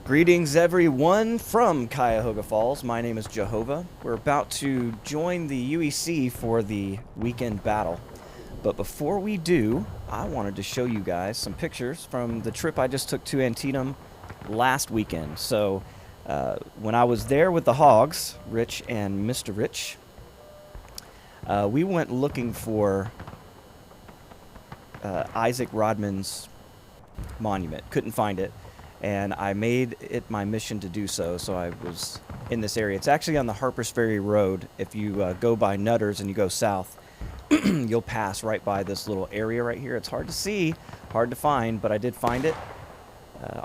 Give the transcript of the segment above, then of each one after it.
Greetings everyone from Cuyahoga Falls. My name is Jehovah. We're about to join the UEC for the weekend battle. But before we do, I wanted to show you guys some pictures from the trip I just took to Antietam last weekend. So when I was there with the Hogs, Rich and Mr. Rich, we went looking for Isaac Rodman's monument. Couldn't find it. And I made it my mission to do so, so I was in this area. It's actually on the Harpers Ferry Road. If you go by Nutters and you go south, you'll pass right by this little area right here. It's hard to see, hard to find, but I did find it.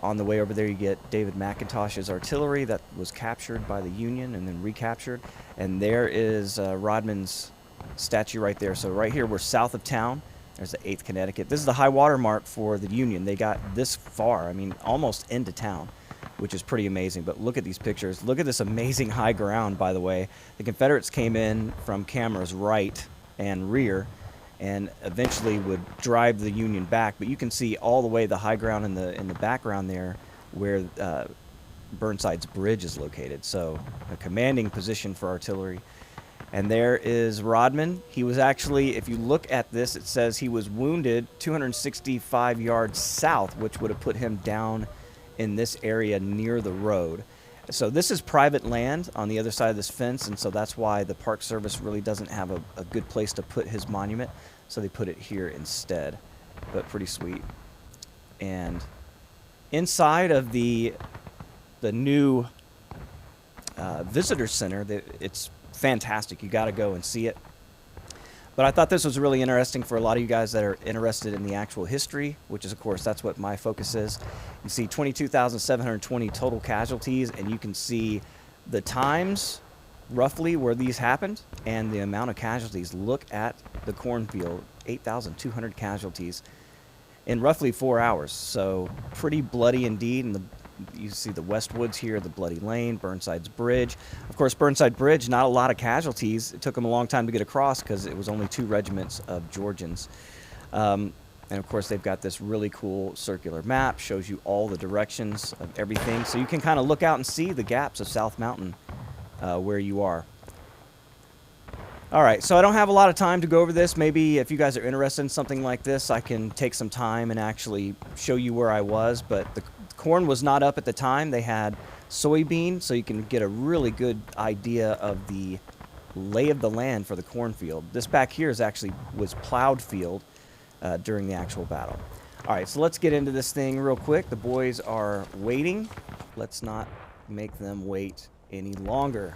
On the way over there, you get David McIntosh's artillery that was captured by the Union and then recaptured. And there is Rodman's statue right there. So right here, we're south of town. There's the 8th Connecticut. This is the high water mark for the Union. They got this far, I mean, almost into town, which is pretty amazing. But look at these pictures. Look at this amazing high ground, by the way. The Confederates came in from cameras right and rear and eventually would drive the Union back. But you can see all the way the high ground in the background there where Burnside's Bridge is located. So a commanding position for artillery. And there is Rodman. He was actually, if you look at this, it says he was wounded 265 yards south, which would have put him down in this area near the road. So this is private land on the other side of this fence, and so that's why the Park Service really doesn't have a good place to put his monument. So they put it here instead, but pretty sweet. And inside of the new visitor center, it's fantastic. You got to go and see it. But I thought this was really interesting for a lot of you guys that are interested in the actual history, which is, of course, that's what my focus is. You see 22,720 total casualties, and you can see the times roughly where these happened and the amount of casualties. Look at the cornfield, 8,200 casualties in roughly 4 hours. So pretty bloody indeed. And you see the Westwoods here, the Bloody Lane, Burnside's Bridge. Of course, Burnside Bridge, not a lot of casualties. It took them a long time to get across because it was only 2 regiments of Georgians. And of course, they've got this really cool circular map, shows you all the directions of everything. So you can kind of look out and see the gaps of South Mountain where you are. All right, so I don't have a lot of time to go over this. Maybe if you guys are interested in something like this, I can take some time and actually show you where I was. But the corn was not up at the time. They had soybean, so you can get a really good idea of the lay of the land for the cornfield. This back here was plowed field during the actual battle. All right, so let's get into this thing real quick. The boys are waiting. Let's not make them wait any longer.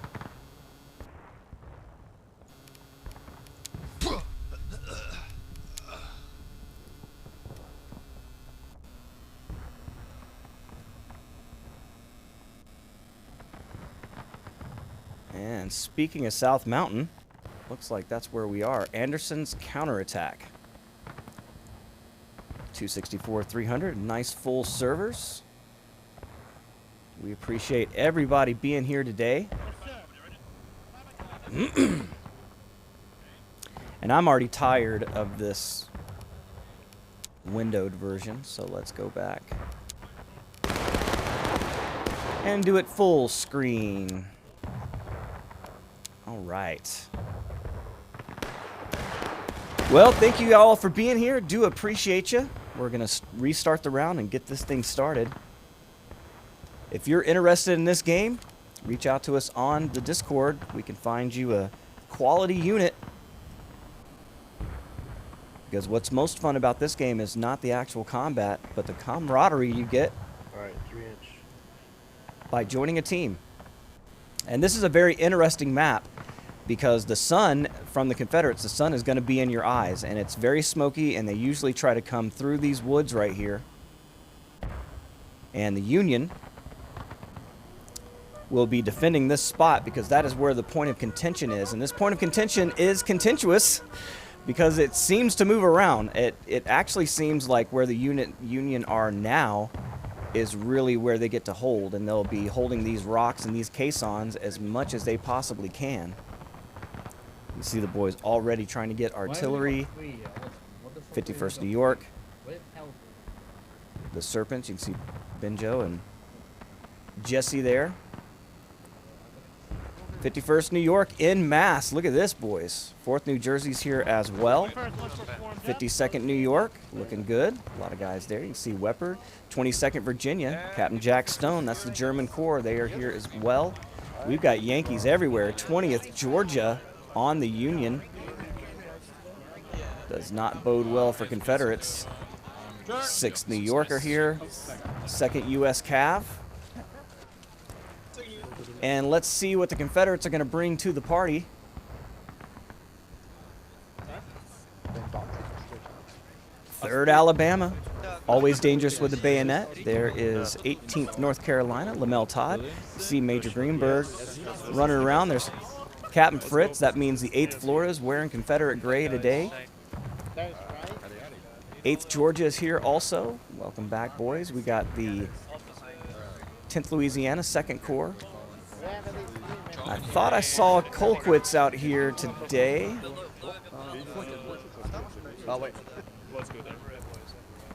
And speaking of South Mountain, looks like that's where we are. Anderson's counterattack. 264-300, nice full servers. We appreciate everybody being here today. And I'm already tired of this windowed version, so let's go back and do it full screen. All right. Well, thank you all for being here. Do appreciate you. We're going to restart the round and get this thing started. If you're interested in this game, reach out to us on the Discord. We can find you a quality unit. Because what's most fun about this game is not the actual combat, but the camaraderie you get by joining a team. And this is a very interesting map because the sun from the Confederates, the sun is going to be in your eyes, and it's very smoky, and they usually try to come through these woods right here. And the Union will be defending this spot because that is where the point of contention is. And this point of contention is contentious because it seems to move around. It actually seems like where the Union are now is really where they get to hold, and they'll be holding these rocks and these caissons as much as they possibly can. You see the boys already trying to get artillery. 51st New York. The Serpents, you can see Benjo and Jesse there. 51st New York in mass. Look at this, boys. 4th New Jersey's here as well. 52nd New York, looking good. A lot of guys there. You can see Wepper. 22nd Virginia, Captain Jack Stone. That's the German Corps. They are here as well. We've got Yankees everywhere. 20th Georgia on the Union. Does not bode well for Confederates. 6th New York are here. 2nd U.S. Cav. And let's see what the Confederates are going to bring to the party. Third Alabama, always dangerous with the bayonet. There is 18th North Carolina, Lamel Todd. You see Major Greenberg running around. There's Captain Fritz. That means the 8th Florida is wearing Confederate gray today. 8th Georgia is here also. Welcome back, boys. We got the 10th Louisiana, 2nd Corps. I thought I saw Colquitts out here today.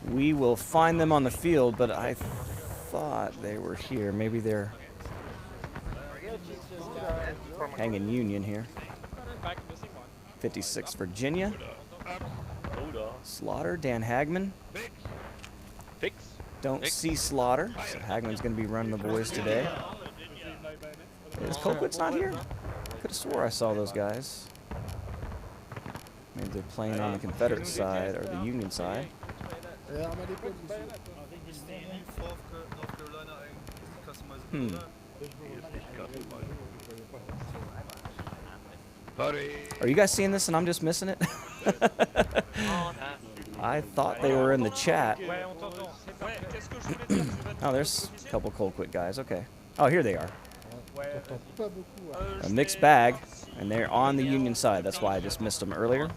We will find them on the field, but I thought they were here. Maybe they're hanging Union here. 56th Virginia. Slaughter, Dan Hagman. Don't see Slaughter, so Hagman's going to be running the boys today. Is Colquitts not here? Could have swore I saw those guys. Maybe they're playing on the Confederate side or the Union side. Are you guys seeing this and I'm just missing it? I thought they were in the chat. Oh, there's a couple Colquitt guys. Okay. Oh, here they are. A mixed bag, and they're on the Union side. That's why I just missed them earlier.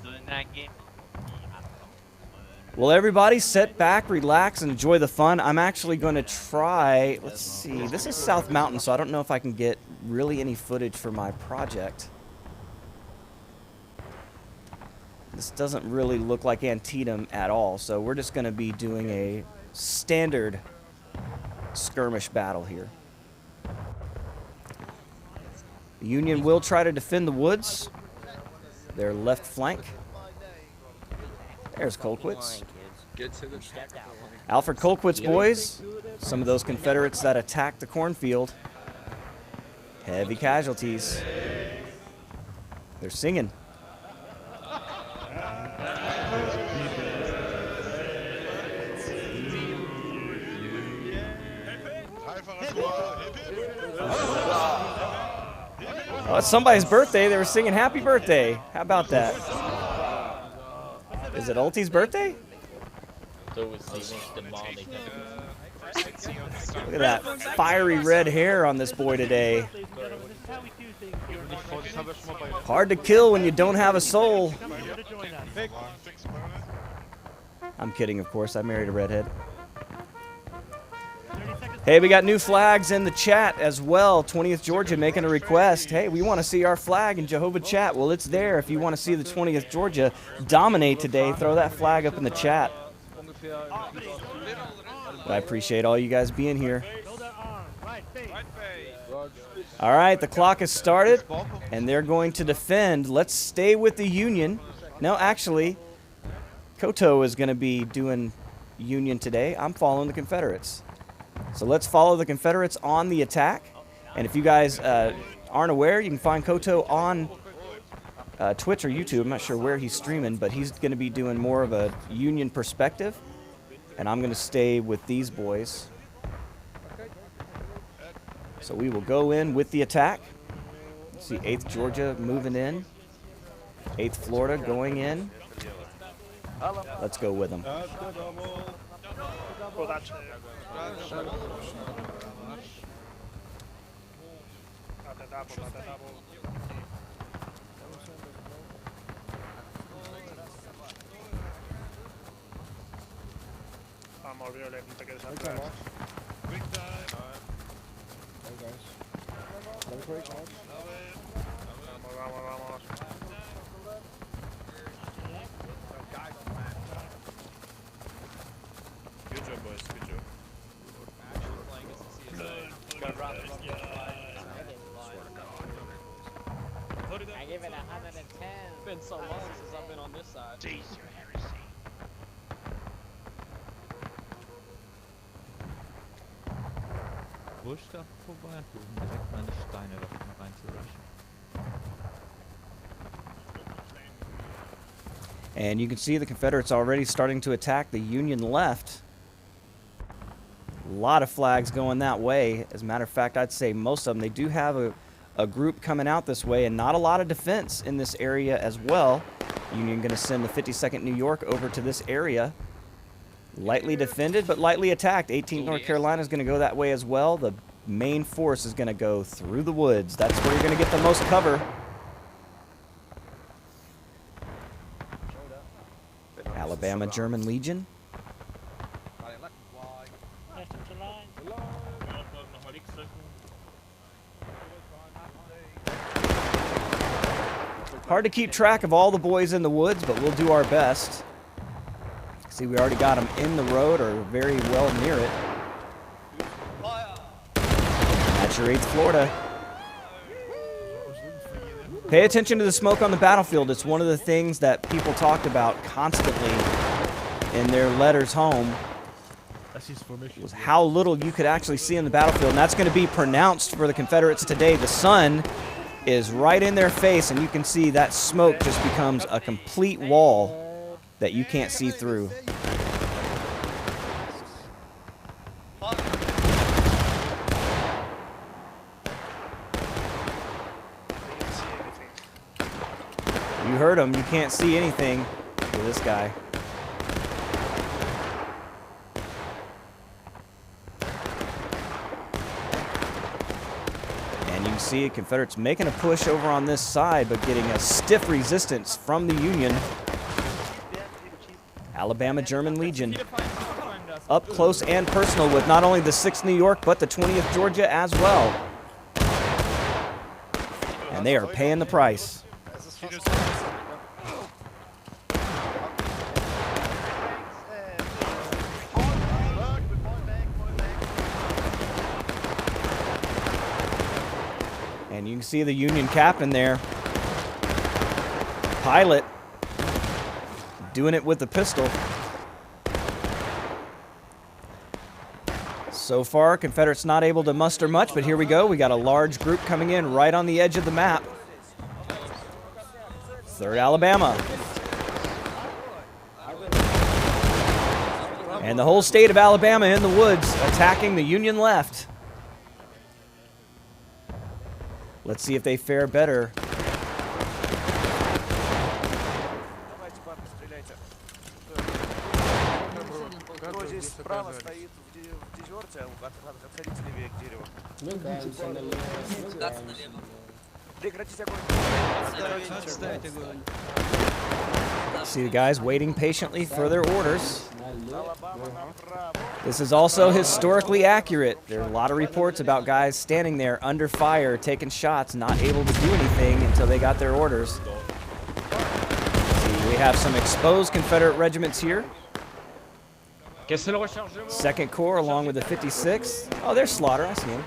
Well, everybody sit back, relax, and enjoy the fun. I'm actually going to try, let's see, this is South Mountain, so I don't know if I can get really any footage for my project. This doesn't really look like Antietam at all, so we're just going to be doing a standard skirmish battle here. The Union will try to defend the woods, their left flank. There's Colquitts. Alfred Colquitts, boys. Some of those Confederates that attacked the cornfield. Heavy casualties. They're singing. Oh, it's somebody's birthday. They were singing happy birthday. How about that? Is it Ulti's birthday? Look at that fiery red hair on this boy today. Hard to kill when you don't have a soul. I'm kidding, of course. I married a redhead. Hey, we got new flags in the chat as well. 20th Georgia making a request. Hey, we want to see our flag in Jehovah chat. Well, it's there. If you want to see the 20th Georgia dominate today, throw that flag up in the chat. But I appreciate all you guys being here. All right, the clock has started, and they're going to defend. Let's stay with the Union. No, actually, Koto is going to be doing Union today. I'm following the Confederates. So let's follow the Confederates on the attack. And if you guys aren't aware, you can find Koto on Twitch or YouTube. I'm not sure where he's streaming, but he's going to be doing more of a Union perspective. And I'm going to stay with these boys. So we will go in with the attack. See 8th Georgia moving in. 8th Florida going in. Let's go with them. Good job, boys. Good job. been so long since I've been on this side. Cease your heresy. Wo ich da vorbei, um direkt meine Steine da reinzurushen. And you can see the Confederates already starting to attack the Union left. A lot of flags going that way. As a matter of fact, I'd say most of them. They do have a group coming out this way, and not a lot of defense in this area as well. Union going to send the 52nd New York over to this area. Lightly defended, but lightly attacked. 18th North Carolina is going to go that way as well. The main force is going to go through the woods. That's where you're going to get the most cover. Alabama German Legion. Hard to keep track of all the boys in the woods, but we'll do our best. See, we already got them in the road or very well near it. That's your 8th Florida. Pay attention to the smoke on the battlefield. It's one of the things that people talked about constantly in their letters home, was how little you could actually see in the battlefield. And that's going to be pronounced for the Confederates today. The sun is right in their face, and you can see that smoke just becomes a complete wall that you can't see through. You heard him. You can't see anything. Look at this guy. And you can see Confederates making a push over on this side, but getting a stiff resistance from the Union. Alabama German Legion. Up close and personal with not only the 6th New York, but the 20th Georgia as well. And they are paying the price. And you can see the Union captain there, Pilot, doing it with the pistol. So far, Confederates not able to muster much, but here we go. We got a large group coming in right on the edge of the map. 3rd Alabama. And the whole state of Alabama in the woods attacking the Union left. Let's see if they fare better. See the guys waiting patiently for their orders. This is also historically accurate. There are a lot of reports about guys standing there under fire, taking shots, not able to do anything until they got their orders. See, we have some exposed Confederate regiments here. 2nd Corps along with the 56th. Oh, there's Slaughter. I see him.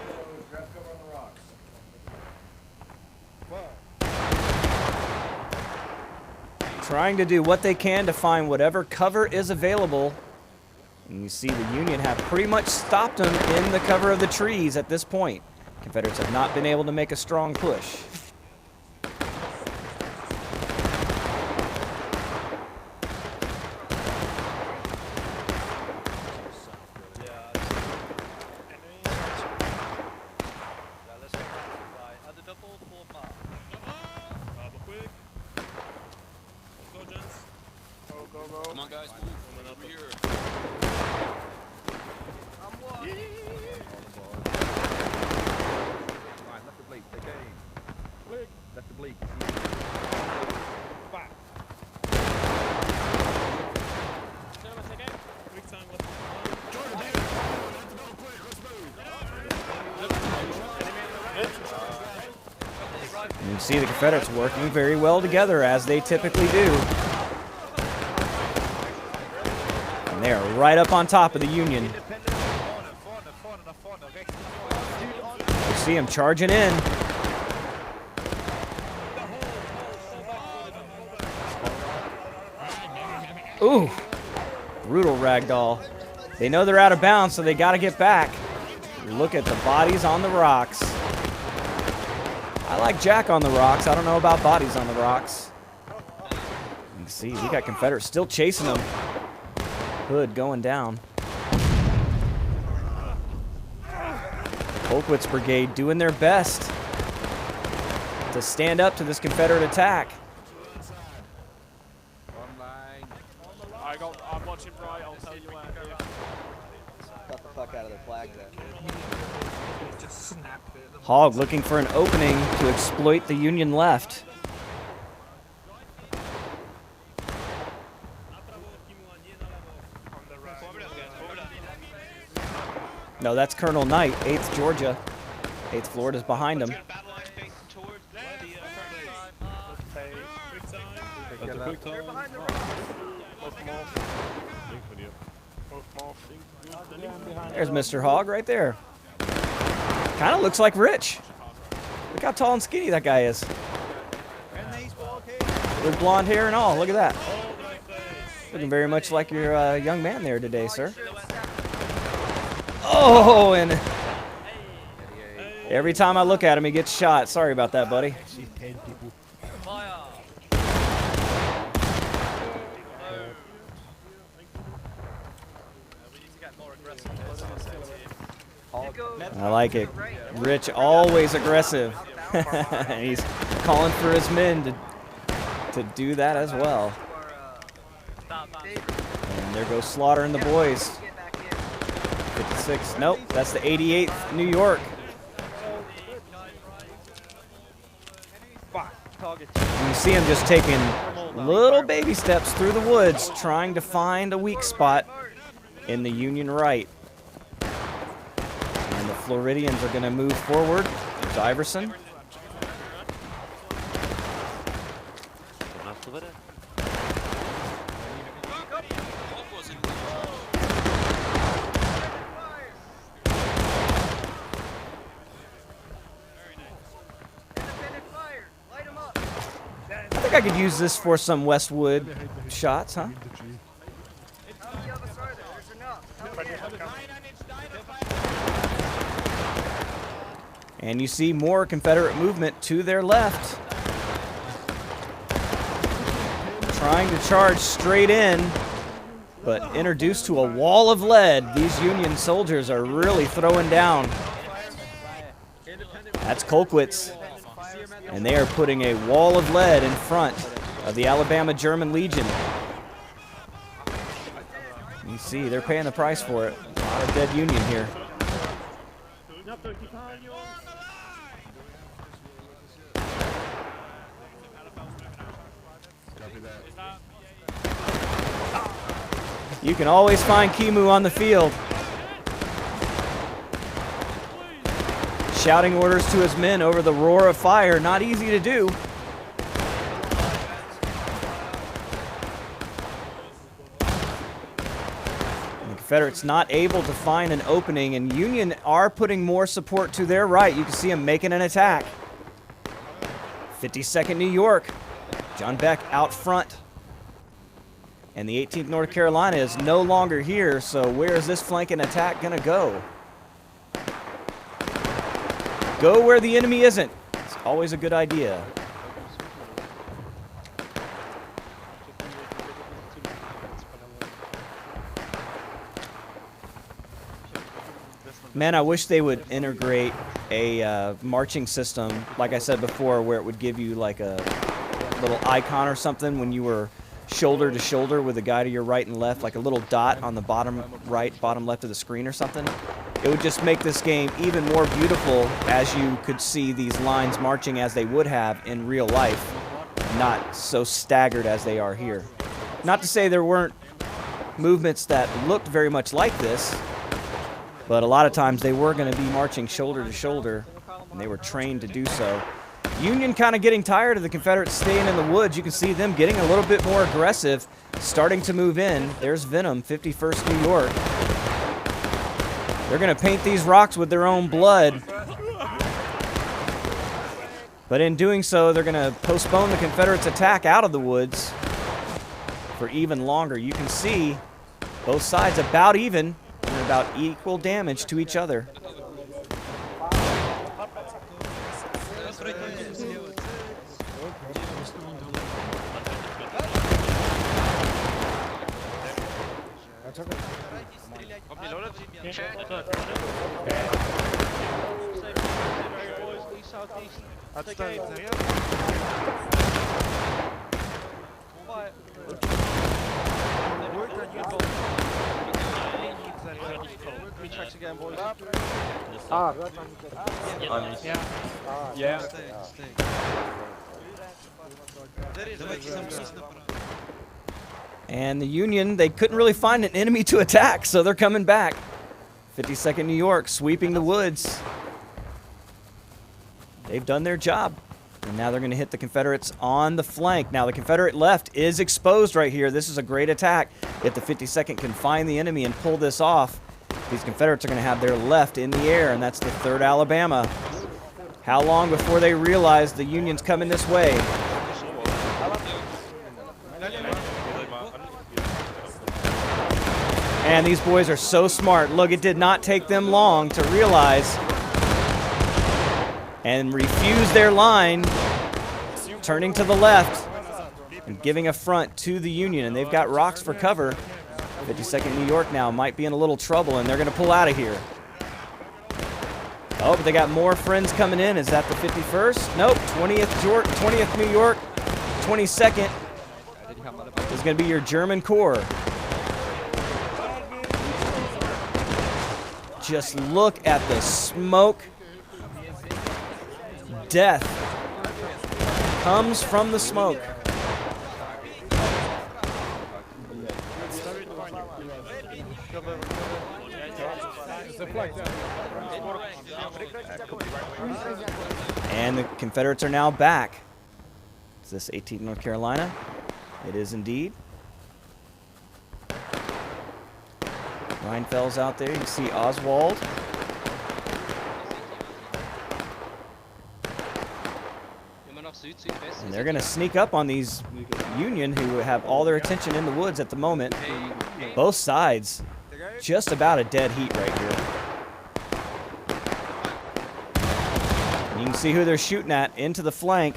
Trying to do what they can to find whatever cover is available. And you see the Union have pretty much stopped them in the cover of the trees at this point. Confederates have not been able to make a strong push. Come on, guys, move over here. Left the bleak, okay. Left the bleak. Back. And you see the Confederates working very well together, as they typically do. And they are right up on top of the Union. You see them charging in. Ooh, brutal ragdoll. They know they're out of bounds, so they got to get back. Look at the bodies on the rocks. I like Jack on the rocks. I don't know about bodies on the rocks. You can see we got Confederates still chasing them. Hood going down. Colquitts Brigade doing their best to stand up to this Confederate attack. I'm watching right, I'll tell you where. Got the fuck out of the flag then. Just snapped it. Hogg looking for an opening to exploit the Union left. No, that's Colonel Knight, 8th Georgia. 8th Florida's behind him. There's Mr. Hogg right there. Kind of looks like Rich. Look how tall and skinny that guy is. With blonde hair and all. Look at that. Looking very much like your young man there today, sir. Oh, and every time I look at him, he gets shot. Sorry about that, buddy. I like it. Rich, always aggressive. He's calling for his men to do that as well. And there goes Slaughter and the boys. 56. Nope, that's the 88th New York. And you see him just taking little baby steps through the woods, trying to find a weak spot in the Union right. And the Floridians are going to move forward. There's Iverson. I think I could use this for some Westwood shots, huh? And you see more Confederate movement to their left. Trying to charge straight in, but introduced to a wall of lead. These Union soldiers are really throwing down. That's Colquitts. And they are putting a wall of lead in front of the Alabama German Legion. You see, they're paying the price for it. A lot of dead Union here. You can always find Kimu on the field, shouting orders to his men over the roar of fire. Not easy to do. And the Confederates not able to find an opening, and Union are putting more support to their right. You can see them making an attack. 52nd New York. John Beck out front. And the 18th North Carolina is no longer here, so where is this flanking attack going to go? Go where the enemy isn't. It's always a good idea. Man, I wish they would integrate a marching system, like I said before, where it would give you like a little icon or something when you were shoulder to shoulder with a guy to your right and left, like a little dot on the bottom right, bottom left of the screen or something. It would just make this game even more beautiful as you could see these lines marching as they would have in real life, not so staggered as they are here. Not to say there weren't movements that looked very much like this, but a lot of times they were going to be marching shoulder to shoulder, and they were trained to do so. Union kind of getting tired of the Confederates staying in the woods. You can see them getting a little bit more aggressive, starting to move in. There's Venom, 51st New York. They're going to paint these rocks with their own blood. But in doing so, they're going to postpone the Confederates' attack out of the woods for even longer. You can see both sides about even and about equal damage to each other. And the Union, they couldn't really find an enemy to attack, so they're coming back. 52nd New York sweeping the woods. They've done their job. And now they're going to hit the Confederates on the flank. Now the Confederate left is exposed right here. This is a great attack. If the 52nd can find the enemy and pull this off, these Confederates are going to have their left in the air, and that's the 3rd Alabama. How long before they realize the Union's coming this way? And these boys are so smart. Look, it did not take them long to realize and refuse their line, turning to the left and giving a front to the Union. And they've got rocks for cover. 52nd New York now might be in a little trouble, and they're going to pull out of here. Oh, but they got more friends coming in. Is that the 51st? Nope, 20th New York, 22nd is going to be your German Corps. Just look at the smoke. Death comes from the smoke. And the Confederates are now back. Is this 18th North Carolina? It is indeed. Reinfeld's out there. You can see Oswald. And they're going to sneak up on these Union who have all their attention in the woods at the moment. Both sides just about a dead heat right here. And you can see who they're shooting at into the flank.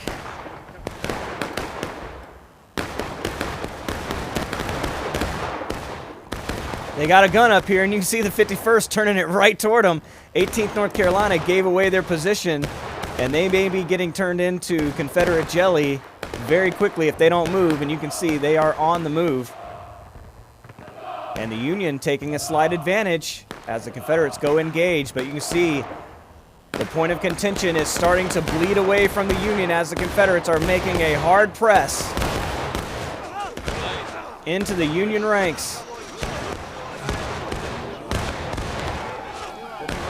They got a gun up here, and you can see the 51st turning it right toward them. 18th North Carolina gave away their position, and they may be getting turned into Confederate jelly very quickly if they don't move, and you can see they are on the move. And the Union taking a slight advantage as the Confederates go engage, but you can see the point of contention is starting to bleed away from the Union as the Confederates are making a hard press into the Union ranks.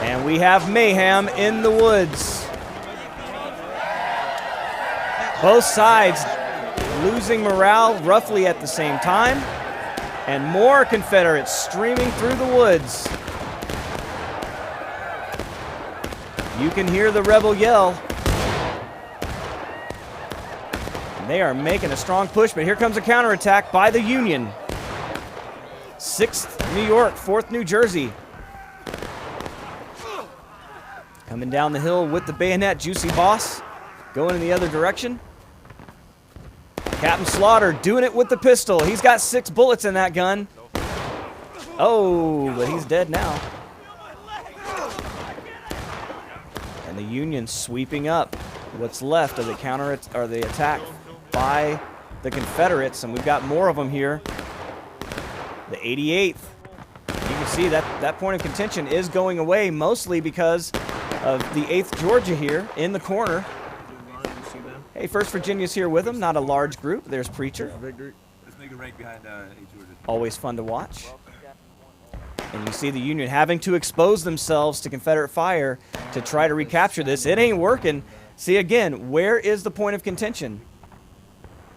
And we have mayhem in the woods. Both sides losing morale roughly at the same time, and more Confederates streaming through the woods. You can hear the rebel yell. And they are making a strong push, but here comes a counterattack by the Union. 6th New York, 4th New Jersey. Coming down the hill with the bayonet, Juicy Boss going in the other direction. Captain Slaughter doing it with the pistol. He's got 6 bullets in that gun. Oh, but he's dead now. And the Union sweeping up what's left of the attack by the Confederates, and we've got more of them here. The 88th. You can see that point of contention is going away, mostly because of the 8th Georgia here in the corner. Hey, 1st Virginia's here with them. Not a large group. There's Preacher. Always fun to watch. And you see the Union having to expose themselves to Confederate fire to try to recapture this. It ain't working. See, again, where is the point of contention?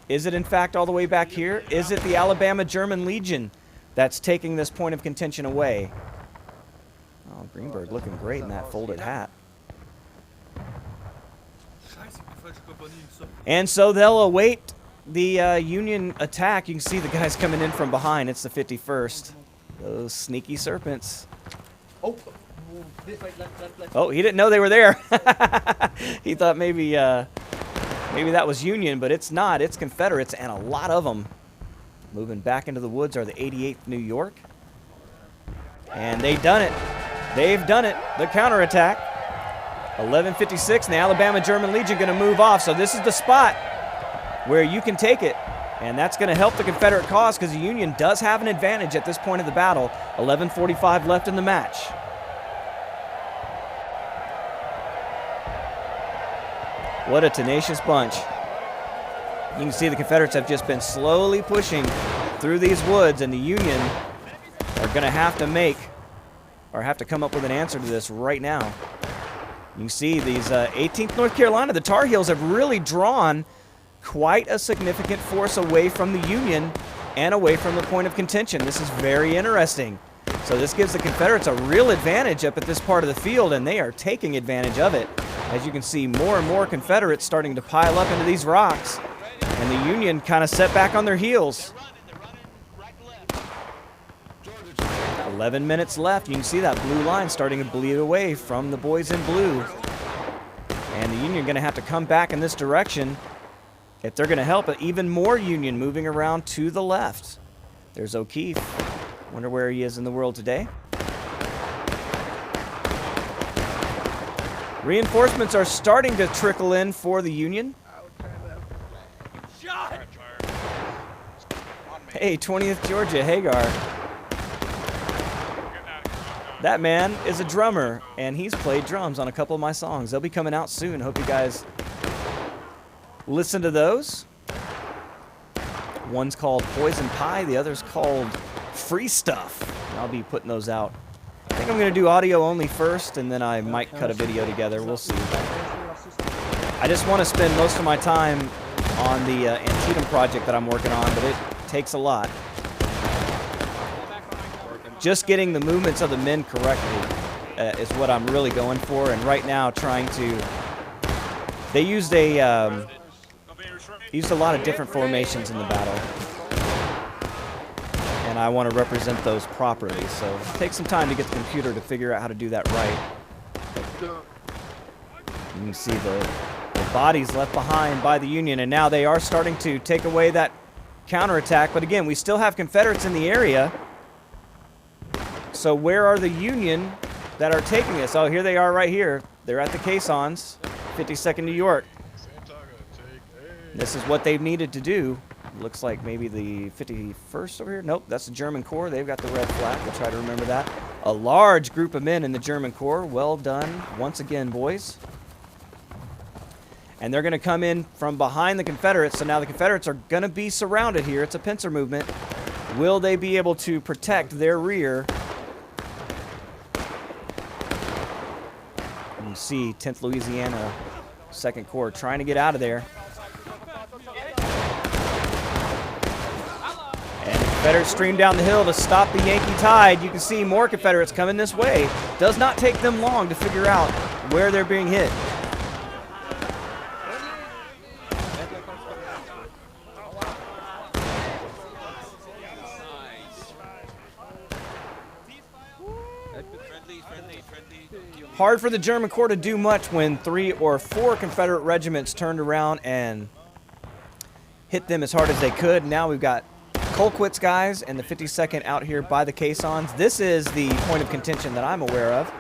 Is it, in fact, all the way back here? Is it the Alabama German Legion that's taking this point of contention away? Oh, Greenberg looking great in that folded hat. And so they'll await the Union attack, you can see the guys coming in from behind. It's the 51st. Those sneaky serpents. Oh, this way, left. Oh, he didn't know they were there. He thought maybe maybe that was Union, but it's not. It's Confederates, and a lot of them. Moving back into the woods are the 88th New York. And they've done it. They've done it. The counterattack. 11:56, and the Alabama German Legion going to move off. So this is the spot where you can take it. And that's going to help the Confederate cause because the Union does have an advantage at this point of the battle. 11:45 left in the match. What a tenacious bunch. You can see the Confederates have just been slowly pushing through these woods, and the Union are going to have to come up with an answer to this right now. You can see these 18th North Carolina, the Tar Heels have really drawn quite a significant force away from the Union and away from the point of contention. This is very interesting. So this gives the Confederates a real advantage up at this part of the field, and they are taking advantage of it. As you can see, more and more Confederates starting to pile up into these rocks, and the Union kind of set back on their heels. 11 minutes left. You can see that blue line starting to bleed away from the boys in blue. And the Union going to have to come back in this direction if they're going to help it. Even more Union moving around to the left. There's O'Keefe. Wonder where he is in the world today. Reinforcements are starting to trickle in for the Union. Hey, 20th Georgia, Hagar. That man is a drummer, and he's played drums on a couple of my songs. They'll be coming out soon. Hope you guys listen to those. One's called Poison Pie. The other's called Free Stuff. And I'll be putting those out. I think I'm going to do audio only first, and then I might cut a video together. We'll see. I just want to spend most of my time on the Antietam project that I'm working on, but it takes a lot. Just getting the movements of the men correctly is what I'm really going for, and right now trying to... They used a lot of different formations in the battle, and I want to represent those properly, so it takes some time to get the computer to figure out how to do that right. You can see the bodies left behind by the Union, and now they are starting to take away that counterattack, but again, we still have Confederates in the area. So where are the Union that are taking this? Oh, here they are right here. They're at the caissons, 52nd New York. This is what they've needed to do. Looks like maybe the 51st over here. Nope, that's the German Corps. They've got the red flag. We'll try to remember that. A large group of men in the German Corps. Well done once again, boys. And they're going to come in from behind the Confederates. So now the Confederates are going to be surrounded here. It's a pincer movement. Will they be able to protect their rear? You can see 10th Louisiana, 2nd Corps trying to get out of there. And the Confederates stream down the hill to stop the Yankee tide. You can see more Confederates coming this way. Does not take them long to figure out where they're being hit. Hard for the German Corps to do much when 3 or 4 Confederate regiments turned around and hit them as hard as they could. Now we've got Colquitts guys and the 52nd out here by the caissons. This is the point of contention that I'm aware of.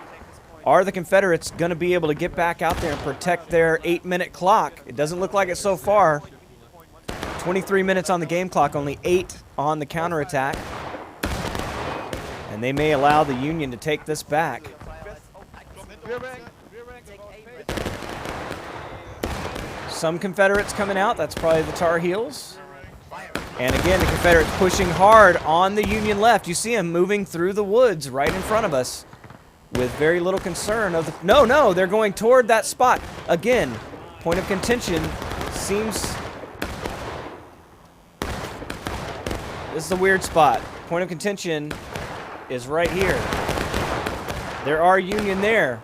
Are the Confederates going to be able to get back out there and protect their 8-minute clock? It doesn't look like it so far. 23 minutes on the game clock, only 8 on the counterattack. And they may allow the Union to take this back. Some Confederates coming out. That's probably the Tar Heels. And again, the Confederates pushing hard on the Union left. You see them moving through the woods right in front of us with very little concern of the... No, they're going toward that spot. Again, point of contention seems... This is a weird spot. Point of contention is right here. There are Union there.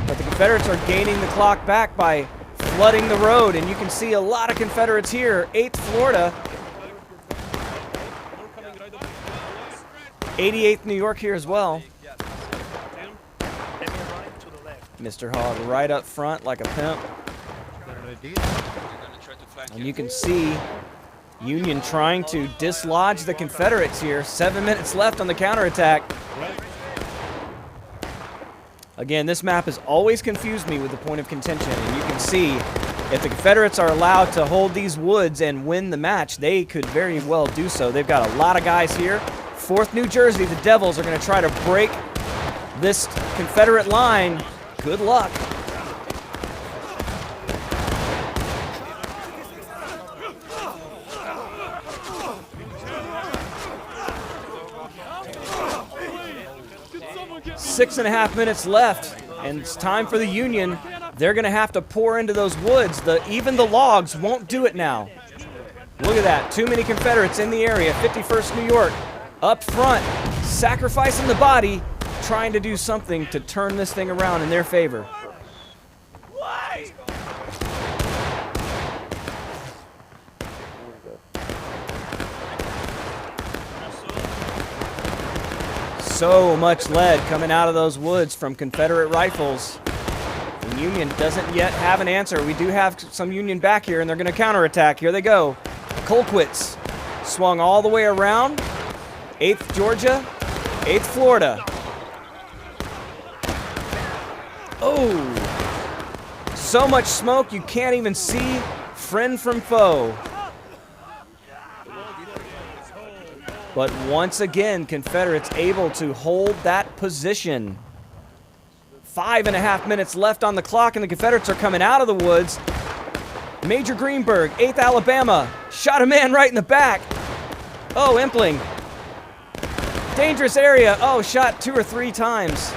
But the Confederates are gaining the clock back by flooding the road, and you can see a lot of Confederates here. 8th Florida, 88th New York here as well. Mr. Hogg right up front like a pimp. And you can see Union trying to dislodge the Confederates here. 7 minutes left on the counterattack. Again, this map has always confused me with the point of contention, and you can see if the Confederates are allowed to hold these woods and win the match, they could very well do so. They've got a lot of guys here. 4th New Jersey, the Devils are going to try to break this Confederate line. Good luck. Six and a half minutes left, and it's time for the Union. They're going to have to pour into those woods. Even the logs won't do it now. Look at that. Too many Confederates in the area. 51st New York up front, sacrificing the body, trying to do something to turn this thing around in their favor. So much lead coming out of those woods from Confederate rifles. The Union doesn't yet have an answer. We do have some Union back here, and they're going to counterattack. Here they go. Colquitts swung all the way around. 8th Georgia, 8th Florida. Oh, so much smoke you can't even see friend from foe. But once again, Confederates able to hold that position. 5.5 minutes left on the clock, and the Confederates are coming out of the woods. Major Greenberg, 8th Alabama, shot a man right in the back. Oh, Impling. Dangerous area. Oh, shot 2 or 3 times.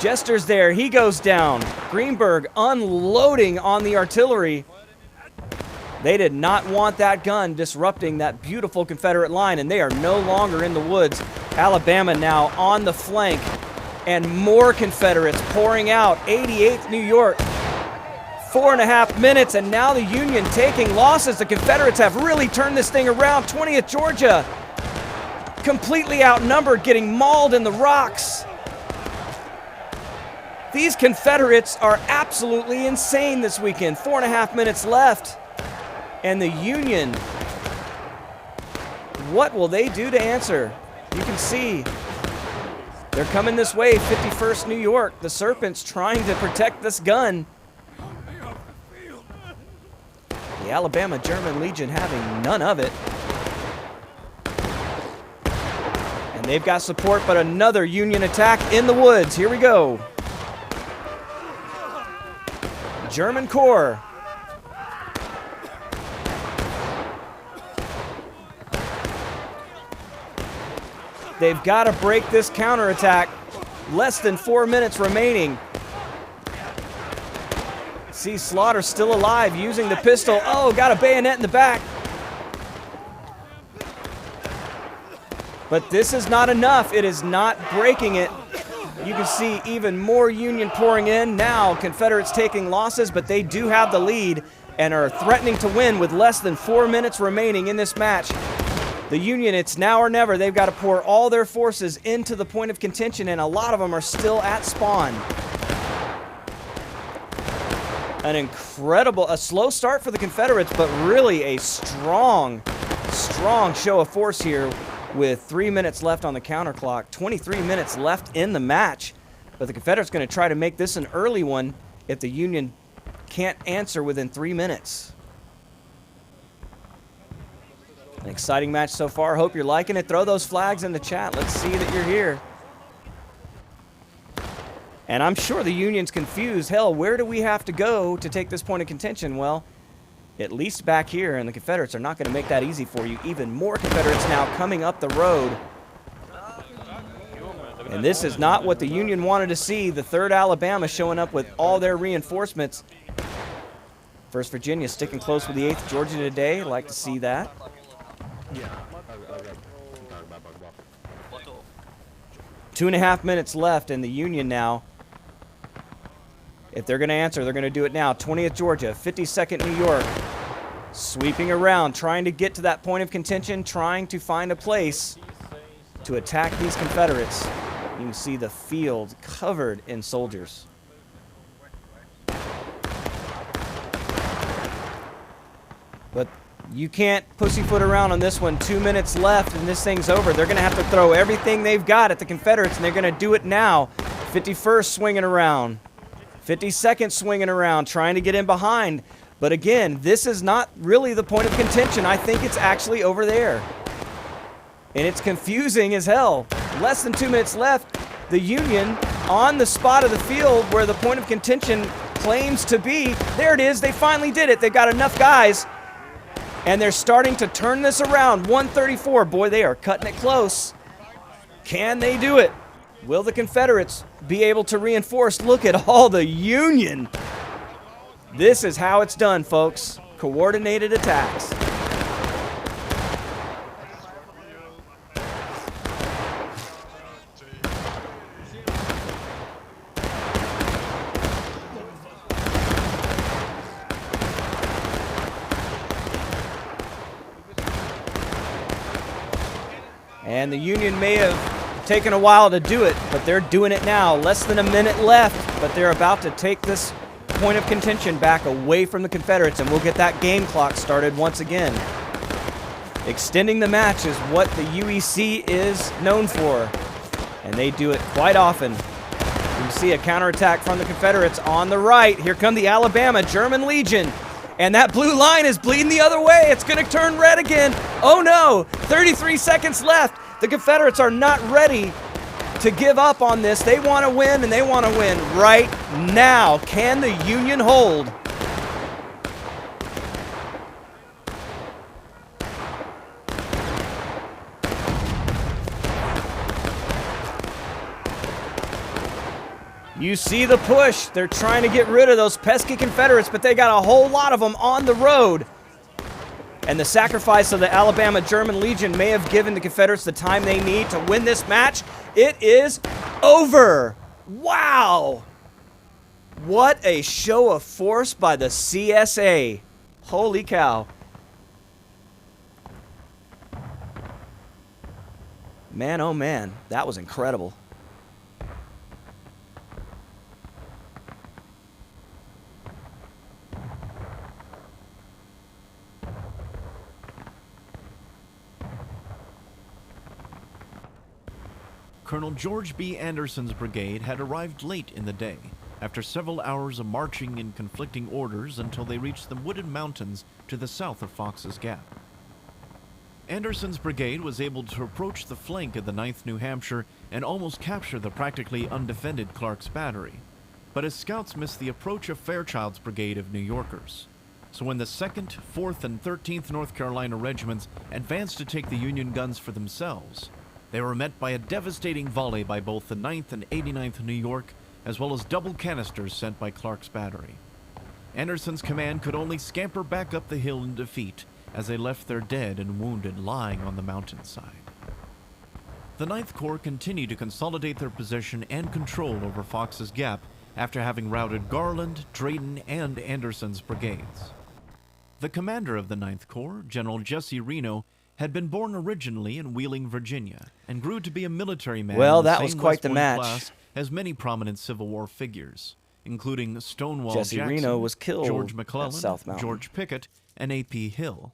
Jester's there. He goes down. Greenberg unloading on the artillery. They did not want that gun disrupting that beautiful Confederate line, and they are no longer in the woods. Alabama now on the flank, and more Confederates pouring out. 88th New York. 4.5 minutes, and now the Union taking losses. The Confederates have really turned this thing around. 20th Georgia, completely outnumbered, getting mauled in the rocks. These Confederates are absolutely insane this weekend. 4.5 minutes left. And the Union, what will they do to answer? You can see they're coming this way. 51st New York, the Serpents trying to protect this gun. The Alabama German Legion having none of it. And they've got support, but another Union attack in the woods. Here we go. German Corps. They've got to break this counterattack. Less than 4 minutes remaining. See Slaughter still alive using the pistol. Oh, got a bayonet in the back. But this is not enough. It is not breaking it. You can see even more Union pouring in. Now Confederates taking losses, but they do have the lead and are threatening to win with less than 4 minutes remaining in this match. The Union, it's now or never. They've got to pour all their forces into the point of contention, and a lot of them are still at spawn. An incredible, a slow start for the Confederates, but really a strong show of force here with 3 minutes left on the counter clock. 23 minutes left in the match. But the Confederates going to try to make this an early one if the Union can't answer within 3 minutes. An exciting match so far. Hope you're liking it. Throw those flags in the chat. Let's see that you're here. And I'm sure the Union's confused. Hell, where do we have to go to take this point of contention? Well, at least back here, and the Confederates are not going to make that easy for you. Even more Confederates now coming up the road. And this is not what the Union wanted to see. The 3rd Alabama showing up with all their reinforcements. 1st Virginia sticking close with the 8th Georgia today. Like to see that. 2.5 minutes left, and the Union now If they're going to answer, they're going to do it now. 20th Georgia, 52nd New York. Sweeping around, trying to get to that point of contention, trying to find a place to attack these Confederates. You can see the field covered in soldiers. But you can't pussyfoot around on this one. 2 minutes left and this thing's over. They're going to have to throw everything they've got at the Confederates, and they're going to do it now. 51st swinging around. 52nd swinging around, trying to get in behind. But again, this is not really the point of contention. I think it's actually over there. And it's confusing as hell. Less than 2 minutes left. The Union on the spot of the field where the point of contention claims to be. There it is. They finally did it. They've got enough guys. And they're starting to turn this around. 134. Boy, they are cutting it close. Can they do it? Will the Confederates be able to reinforce? Look at all the Union. This is how it's done, folks. Coordinated attacks. And the Union may have taken a while to do it, but they're doing it now. Less than a minute left, but they're about to take this point of contention back away from the Confederates, and we'll get that game clock started once again. Extending the match is what the UEC is known for, and they do it quite often. You see a counterattack from the Confederates on the right. Here come the Alabama German Legion, and that blue line is bleeding the other way. It's going to turn red again. Oh no, 33 seconds left. The Confederates are not ready to give up on this. They want to win, and they want to win right now. Can the Union hold? You see the push. They're trying to get rid of those pesky Confederates, but they got a whole lot of them on the road. And the sacrifice of the Alabama German Legion may have given the Confederates the time they need to win this match. It is over. Wow. What a show of force by the CSA. Holy cow. Man, oh man, that was incredible. Colonel George B. Anderson's brigade had arrived late in the day, after several hours of marching in conflicting orders until they reached the wooded mountains to the south of Fox's Gap. Anderson's brigade was able to approach the flank of the 9th New Hampshire and almost capture the practically undefended Clark's Battery, but his scouts missed the approach of Fairchild's brigade of New Yorkers. So when the 2nd, 4th, and 13th North Carolina regiments advanced to take the Union guns for themselves, they were met by a devastating volley by both the 9th and 89th New York, as well as double canisters sent by Clark's Battery. Anderson's command could only scamper back up the hill in defeat as they left their dead and wounded lying on the mountainside. The 9th Corps continued to consolidate their position and control over Fox's Gap after having routed Garland, Drayton, and Anderson's brigades. The commander of the 9th Corps, General Jesse Reno, had been born originally in Wheeling, Virginia, and grew to be a military man. Well, in the that same was quite West the Point match. class as many prominent Civil War figures, including Stonewall Jesse Jackson, Reno was killed George at McClellan, South Mountain. George Pickett, and A.P. Hill.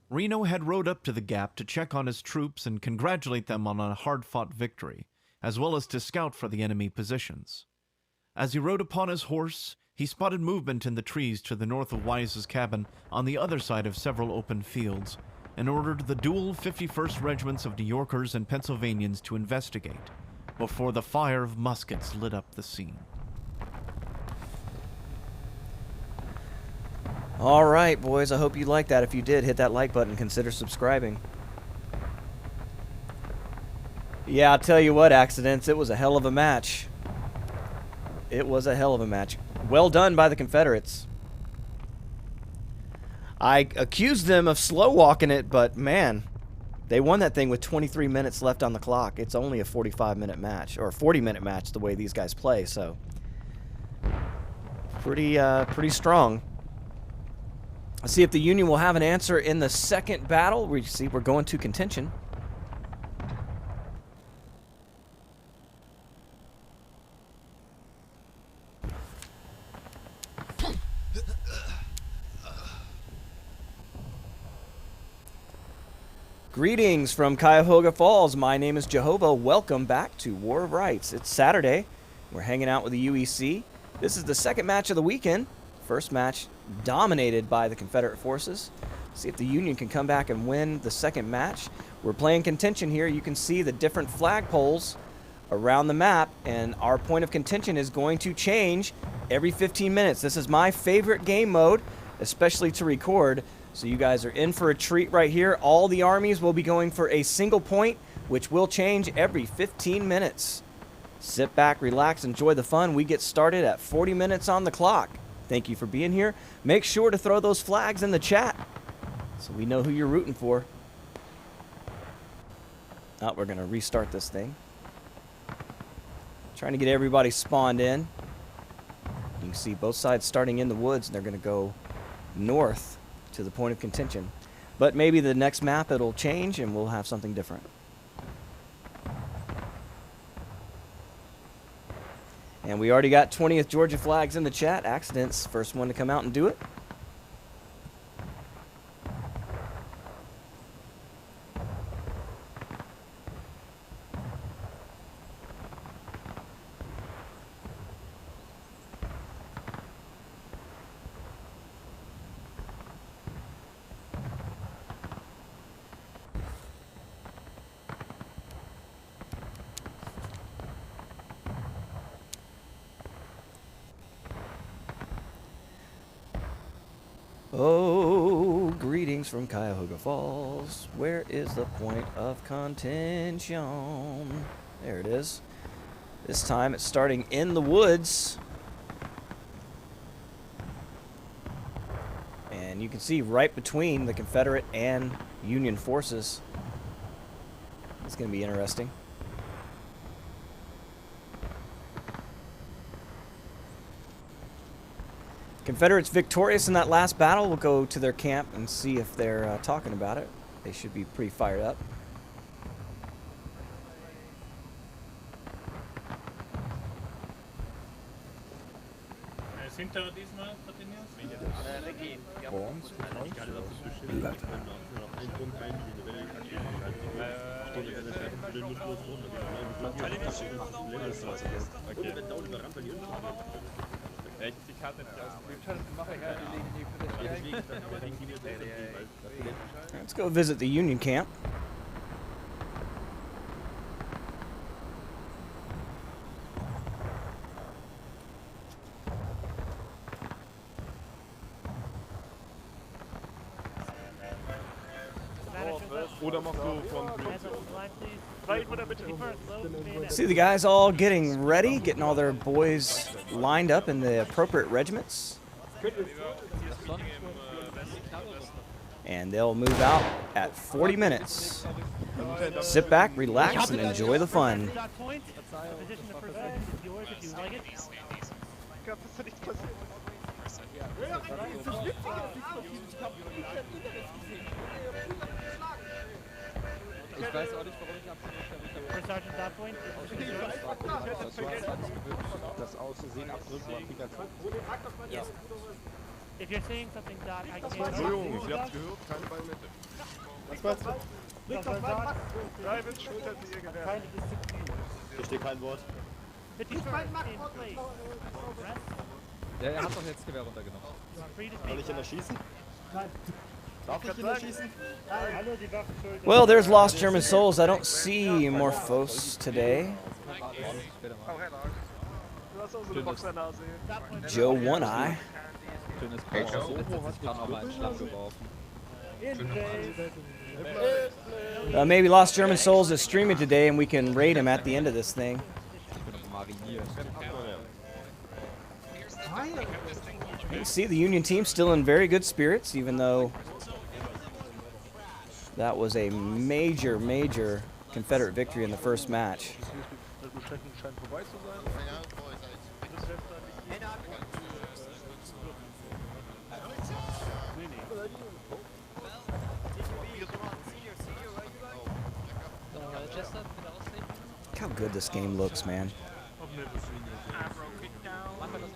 Reno had rode up to the Gap to check on his troops and congratulate them on a hard-fought victory, as well as to scout for the enemy positions. As he rode upon his horse, he spotted movement in the trees to the north of Wise's cabin on the other side of several open fields, and ordered the dual 51st Regiments of New Yorkers and Pennsylvanians to investigate, before the fire of muskets lit up the scene. All right, boys, I hope you liked that. If you did, hit that like button. Consider subscribing. Yeah, I'll tell you what, Accidents, it was a hell of a match. It was a hell of a match. Well done by the Confederates. I accused them of slow walking it, but man, they won that thing with 23 minutes left on the clock. It's only a 45-minute match, or a 40-minute match the way these guys play, so pretty strong. Let's see if the Union will have an answer in the second battle. We see we're going to contention. Greetings from Cuyahoga Falls. My name is Jehovah. Welcome back to War of Rights. It's Saturday. We're hanging out with the UEC. This is the second match of the weekend. First match dominated by the Confederate forces. See if the Union can come back and win the second match. We're playing contention here. You can see the different flagpoles around the map, and our point of contention is going to change every 15 minutes. This is my favorite game mode, especially to record. So you guys are in for a treat right here. All the armies will be going for a single point, which will change every 15 minutes. Sit back, relax, enjoy the fun. We get started at 40 minutes on the clock. Thank you for being here. Make sure to throw those flags in the chat so we know who you're rooting for. Oh, we're going to restart this thing. Trying to get everybody spawned in. You can see both sides starting in the woods, and they're going to go north to the point of contention. But maybe the next map it'll change and we'll have something different. And we already got 20th Georgia flags in the chat. Accidents, first one to come out and do it. Oh, greetings from Cuyahoga Falls. Where is the point of contention? There it is. This time it's starting in the woods. And you can see right between the Confederate and Union forces. It's going to be interesting. Confederates victorious in that last battle will go to their camp and see if they're talking about it. They should be pretty fired up. Sind da diesmal Platinius? Let's go visit the Union camp. See the guys all getting ready, getting all their boys lined up in the appropriate regiments. And they'll move out at 40 minutes. Sit back, relax, and enjoy the fun. Ich weiß auch nicht, warum ich abgeschlossen habe. Das Aussehen abdrücken war Pikachu. Ja. If you're saying something that I can't... So Jungs, ihr habt's gehört, keine Bajonette. Was war's? Drei mit Schultern, die ihr gewährt. Keine Disziplin. Ich stehe kein Wort. Ja, er hat doch jetzt Gewehr runtergenommen. Soll ich ihn erschießen? Nein. Darf ich ihn erschießen? Well, there's Lost German Souls. I don't see Morphos today. Joe One Eye. Schönes Bauer. Jetzt hat sich gerade nochmal einen Schlamm geworfen. Maybe Lost German Souls is streaming today and we can raid him at the end of this thing. You can see the Union team still in very good spirits, even though that was a major Confederate victory in the first match. Der Besprechung scheint vorbei zu sein. Look how good this game looks, man.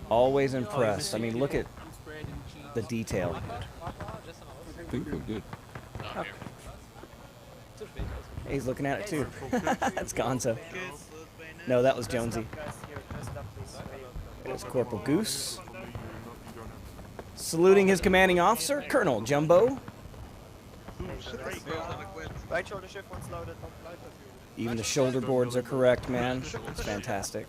Always impressed. I mean, look at the detail. Good. He's looking at it too. That's Gonzo. No, that was Jonesy. There's Corporal Goose. Saluting his commanding officer, Colonel Jumbo. Right shoulder shift once loaded. Even the shoulder boards are correct, man. It's fantastic.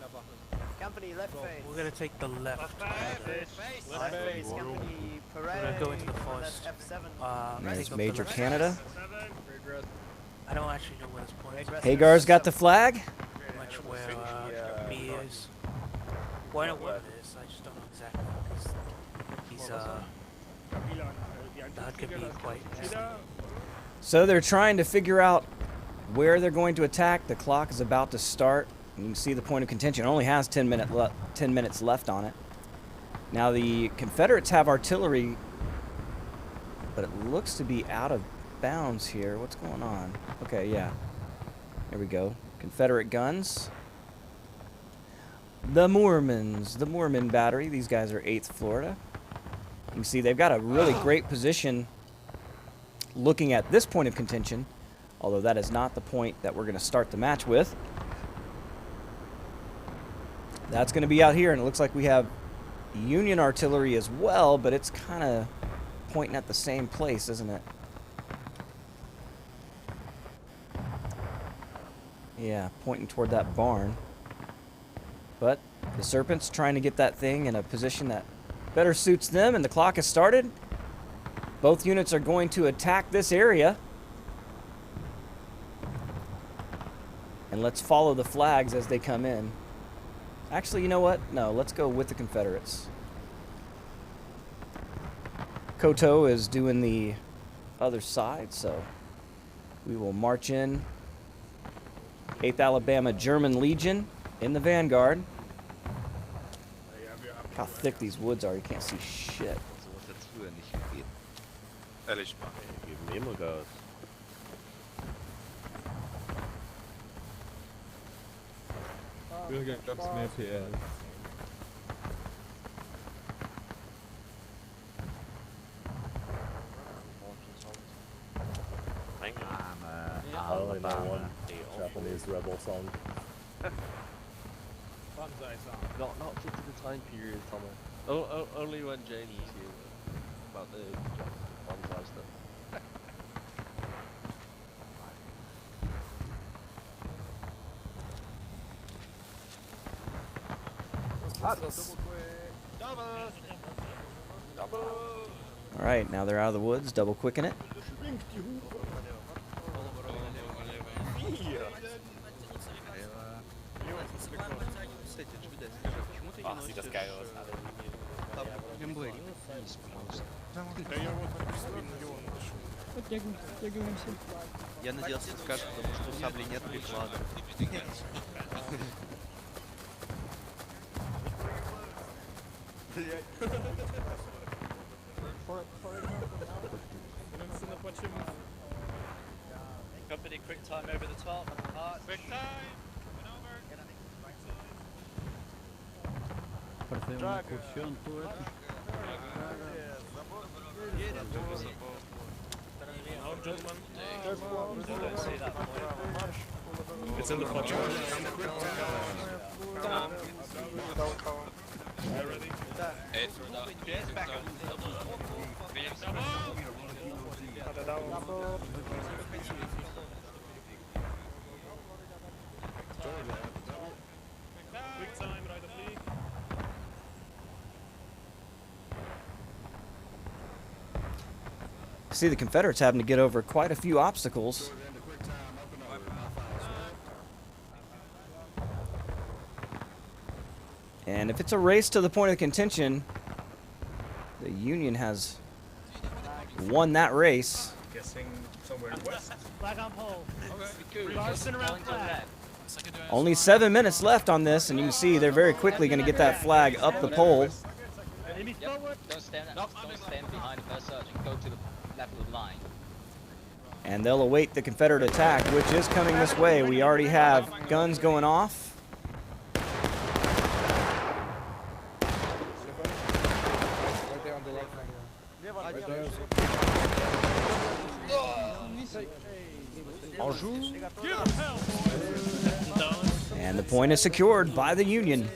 Company left face. We're gonna take the left. Left face. Company parade. We're gonna go into the forest. F7. There's take up Major the left. Canada. I don't actually know where this point is. Hagar's got the flag. Pretty much where B is. Well, I know where it is. I just don't know exactly because he's that could be quite. So they're trying to figure out where they're going to attack. The clock is about to start. You can see the point of contention. It only has 10 minutes left on it. Now the Confederates have artillery, but it looks to be out of bounds here. What's going on? Okay, yeah. There we go. Confederate guns. The Moormans. The Moorman Battery. These guys are 8th Florida. You can see they've got a really great position looking at this point of contention, although that is not the point that we're going to start the match with. That's going to be out here, and it looks like we have Union artillery as well, but it's kind of pointing at the same place, isn't it? Yeah, pointing toward that barn. But the Serpent's trying to get that thing in a position that better suits them, and the clock has started. Both units are going to attack this area. And let's follow the flags as they come in. Actually, you know what? No, let's go with the Confederates. Koto is doing the other side, so we will march in. 8th Alabama German Legion in the vanguard. Look how thick these woods are. You can't see shit. Ehrlich mal. Geben immer Gas. Bürger gab's mehr PS. Japanese rebel song. Not to the time period, Thomas. Only when Janie's here. About the bonsai stuff. All right, now they're out of the woods, double quicking it. Sieht das geil aus. Я надеялся, ты скажешь, потому что у сабли нет приклада. Company quick time over the top. Quick time. It's in the punch. See, the Confederates having to get over quite a few obstacles. And if it's a race to the point of contention, the Union has won that race. Guessing somewhere west. Flag on pole. Guards spin around flag. Only 7 minutes left on this, and you can see they're very quickly going to get that flag up the pole. Yep. Don't stand behind the first sergeant. Go to the left of the line. And they'll await the Confederate attack, which is coming this way. We already have guns going off. And the point is secured by the Union.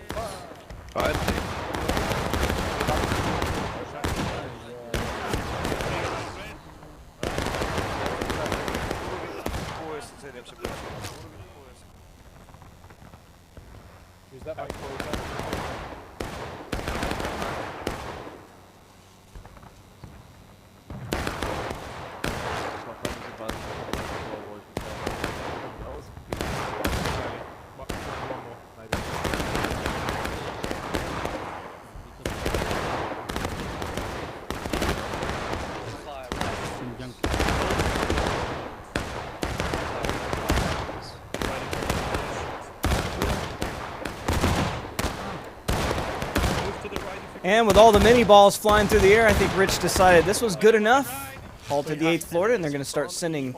And with all the mini balls flying through the air, I think Rich decided this was good enough. Halted the 8th Florida, and they're going to start sending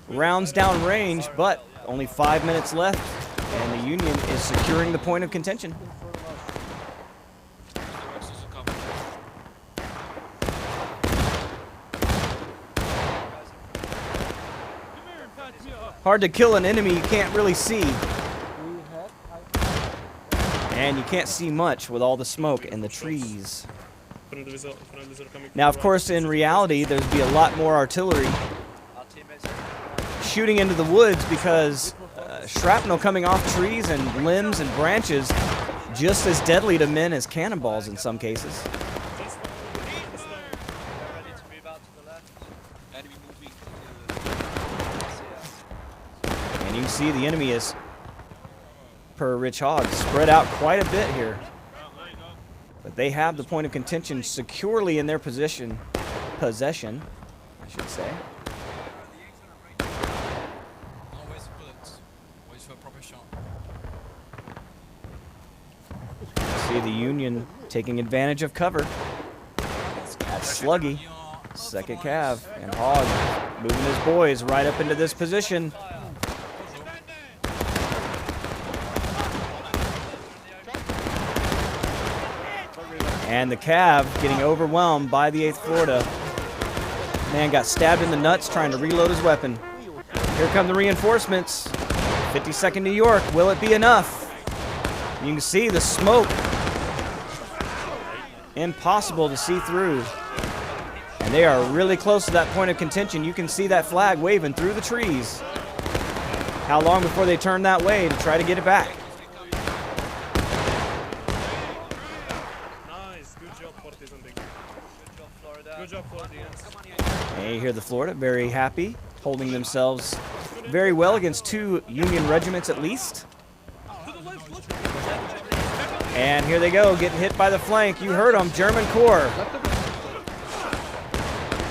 rounds down range, but only 5 minutes left, and the Union is securing the point of contention. Hard to kill an enemy you can't really see. And you can't see much with all the smoke and the trees. Now, of course, in reality, there'd be a lot more artillery shooting into the woods because shrapnel coming off trees and limbs and branches just as deadly to men as cannonballs in some cases. And you can see the enemy is, per Rich Hogg, spread out quite a bit here. But they have the point of contention securely in their possession, I should say. See the Union taking advantage of cover. That's Sluggy, 2nd Cav, and Hogg moving his boys right up into this position. And the Cav getting overwhelmed by the 8th Florida. Man got stabbed in the nuts trying to reload his weapon. Here come the reinforcements. 52nd New York, will it be enough? You can see the smoke. Impossible to see through. And they are really close to that point of contention. You can see that flag waving through the trees. How long before they turn that way to try to get it back? And you hear the Florida very happy, holding themselves very well against 2 Union regiments at least. And here they go, getting hit by the flank. You heard them, German Corps.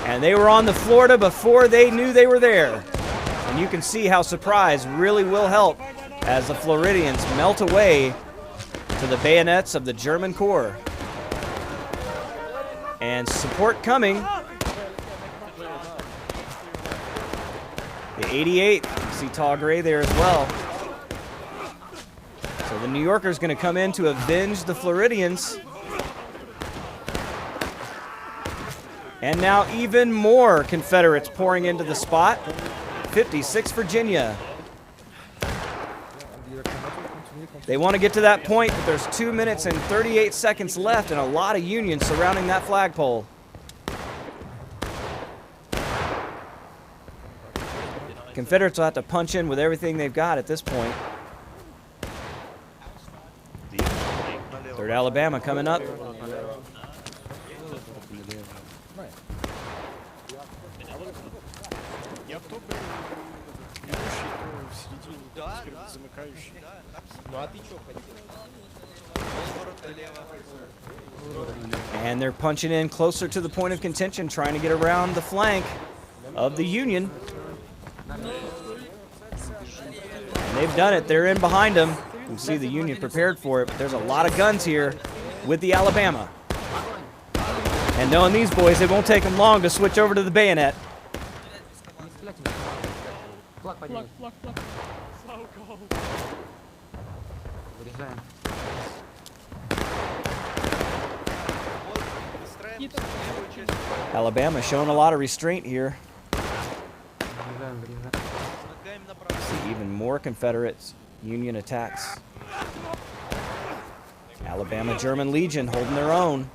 And they were on the Florida before they knew they were there. And you can see how surprise really will help as the Floridians melt away to the bayonets of the German Corps. And support coming. The 88, you see tall gray there as well. So the New Yorker's going to come in to avenge the Floridians. And now even more Confederates pouring into the spot. 56 Virginia. They want to get to that point, but there's 2 minutes and 38 seconds left and a lot of Union surrounding that flagpole. Confederates will have to punch in with everything they've got at this point. 3rd Alabama coming up. And they're punching in closer to the point of contention, trying to get around the flank of the Union. And they've done it. They're in behind them. You can see the Union prepared for it, but there's a lot of guns here with the Alabama. And knowing these boys, it won't take them long to switch over to the bayonet. Alabama showing a lot of restraint here. See even more Confederates, Union attacks. Alabama German Legion holding their own.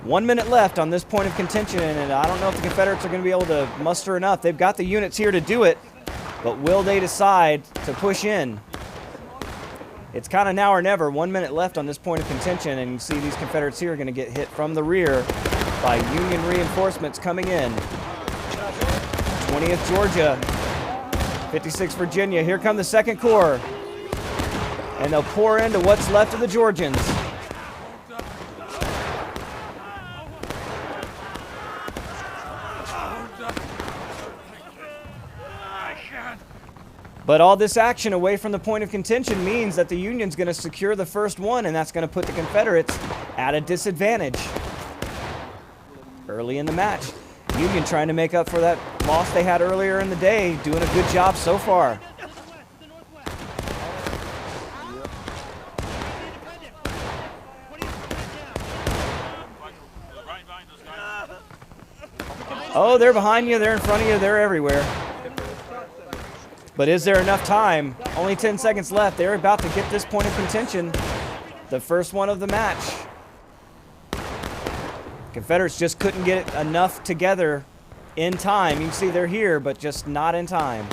1 minute left on this point of contention, and I don't know if the Confederates are going to be able to muster enough. They've got the units here to do it, but will they decide to push in? It's kind of now or never. 1 minute left on this point of contention, and you see these Confederates here are going to get hit from the rear by Union reinforcements coming in. 20th Georgia, 56th Virginia. Here come the 2nd Corps, and they'll pour into what's left of the Georgians. But all this action away from the point of contention means that the Union's going to secure the first one, and that's going to put the Confederates at a disadvantage early in the match. Union trying to make up for that loss they had earlier in the day, doing a good job so far. Oh, they're behind you, they're in front of you, they're everywhere. But is there enough time? Only 10 seconds left. They're about to get this point of contention, the first one of the match. Confederates just couldn't get enough together in time. You can see they're here, but just not in time.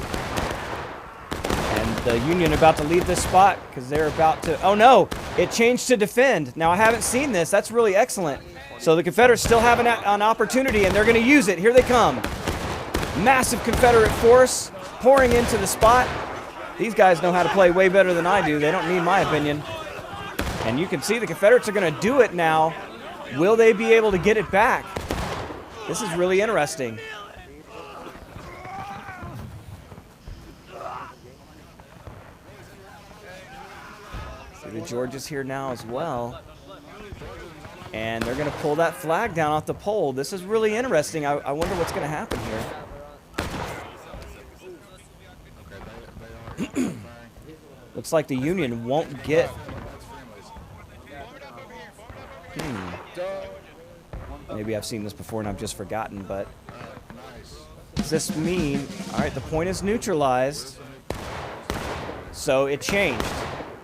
And the Union about to leave this spot because they're about to... Oh no, it changed to defend. Now I haven't seen this. That's really excellent. So the Confederates still have an opportunity, and they're going to use it. Here they come. Massive Confederate force pouring into the spot. These guys know how to play way better than I do. They don't need my opinion. And you can see the Confederates are going to do it now. Will they be able to get it back? This is really interesting. See the Georgians here now as well. And they're going to pull that flag down off the pole. This is really interesting. I wonder what's going to happen here. Looks like the Union won't get... Maybe I've seen this before and I've just forgotten, but... Does this mean... Alright, the point is neutralized. So it changed.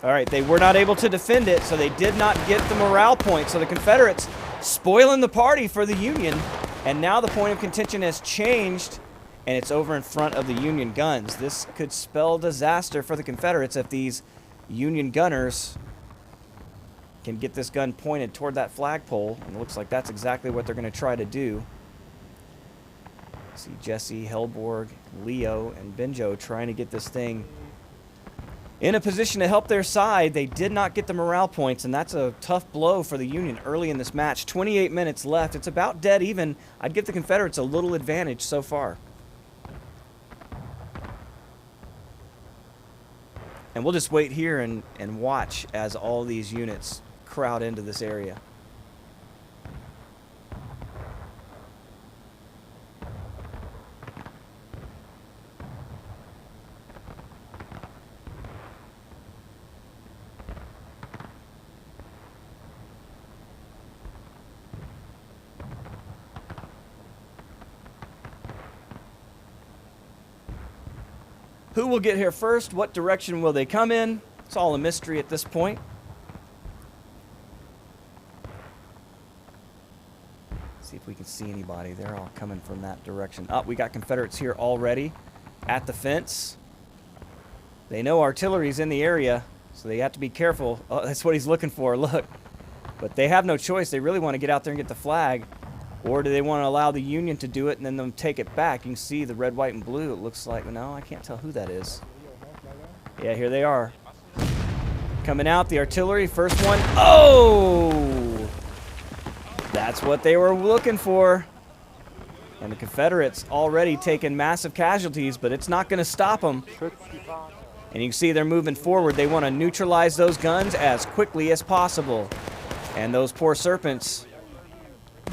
Alright, they were not able to defend it, so they did not get the morale point. So the Confederates spoiling the party for the Union. And now the point of contention has changed, and it's over in front of the Union guns. This could spell disaster for the Confederates if these Union gunners can get this gun pointed toward that flagpole. And it looks like that's exactly what they're going to try to do. See Jesse, Hellborg, Leo, and Benjo trying to get this thing in a position to help their side. They did not get the morale points, and that's a tough blow for the Union early in this match. 28 minutes left. It's about dead even. I'd give the Confederates a little advantage so far. And we'll just wait here and watch as all these units crowd into this area. Who will get here first? What direction will they come in? It's all a mystery at this point. See if we can see anybody. They're all coming from that direction. Oh, we got Confederates here already at the fence. They know artillery's in the area, so they have to be careful. Oh, that's what he's looking for. Look. But they have no choice. They really want to get out there and get the flag. Or do they want to allow the Union to do it and then them take it back? You can see the red, white, and blue. It looks like, no, I can't tell who that is. Yeah, here they are. Coming out, the artillery, first one. Oh! That's what they were looking for. And the Confederates already taken massive casualties, but it's not going to stop them. And you can see they're moving forward. They want to neutralize those guns as quickly as possible. And those poor Serpents,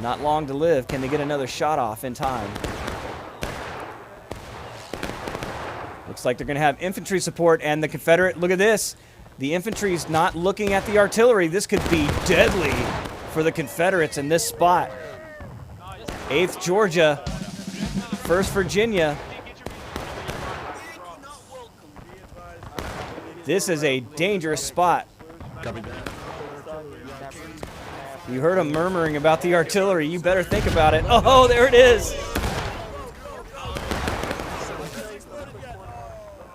not long to live. Can they get another shot off in time? Looks like they're going to have infantry support, and the Confederate, look at this. The infantry's not looking at the artillery. This could be deadly for the Confederates in this spot. 8th Georgia, 1st Virginia. This is a dangerous spot. You heard them murmuring about the artillery. You better think about it. Oh, there it is.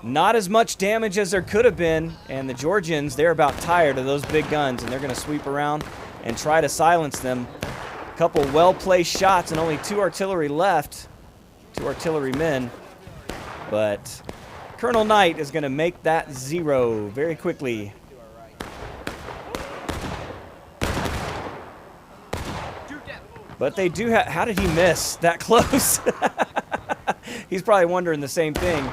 Not as much damage as there could have been, and the Georgians, they're about tired of those big guns, and they're going to sweep around and try to silence them. A couple well-placed shots and only 2 artillery left, 2 artillery men, but Colonel Knight is going to make that 0 very quickly. But they do have, how did he miss that close? He's probably wondering the same thing.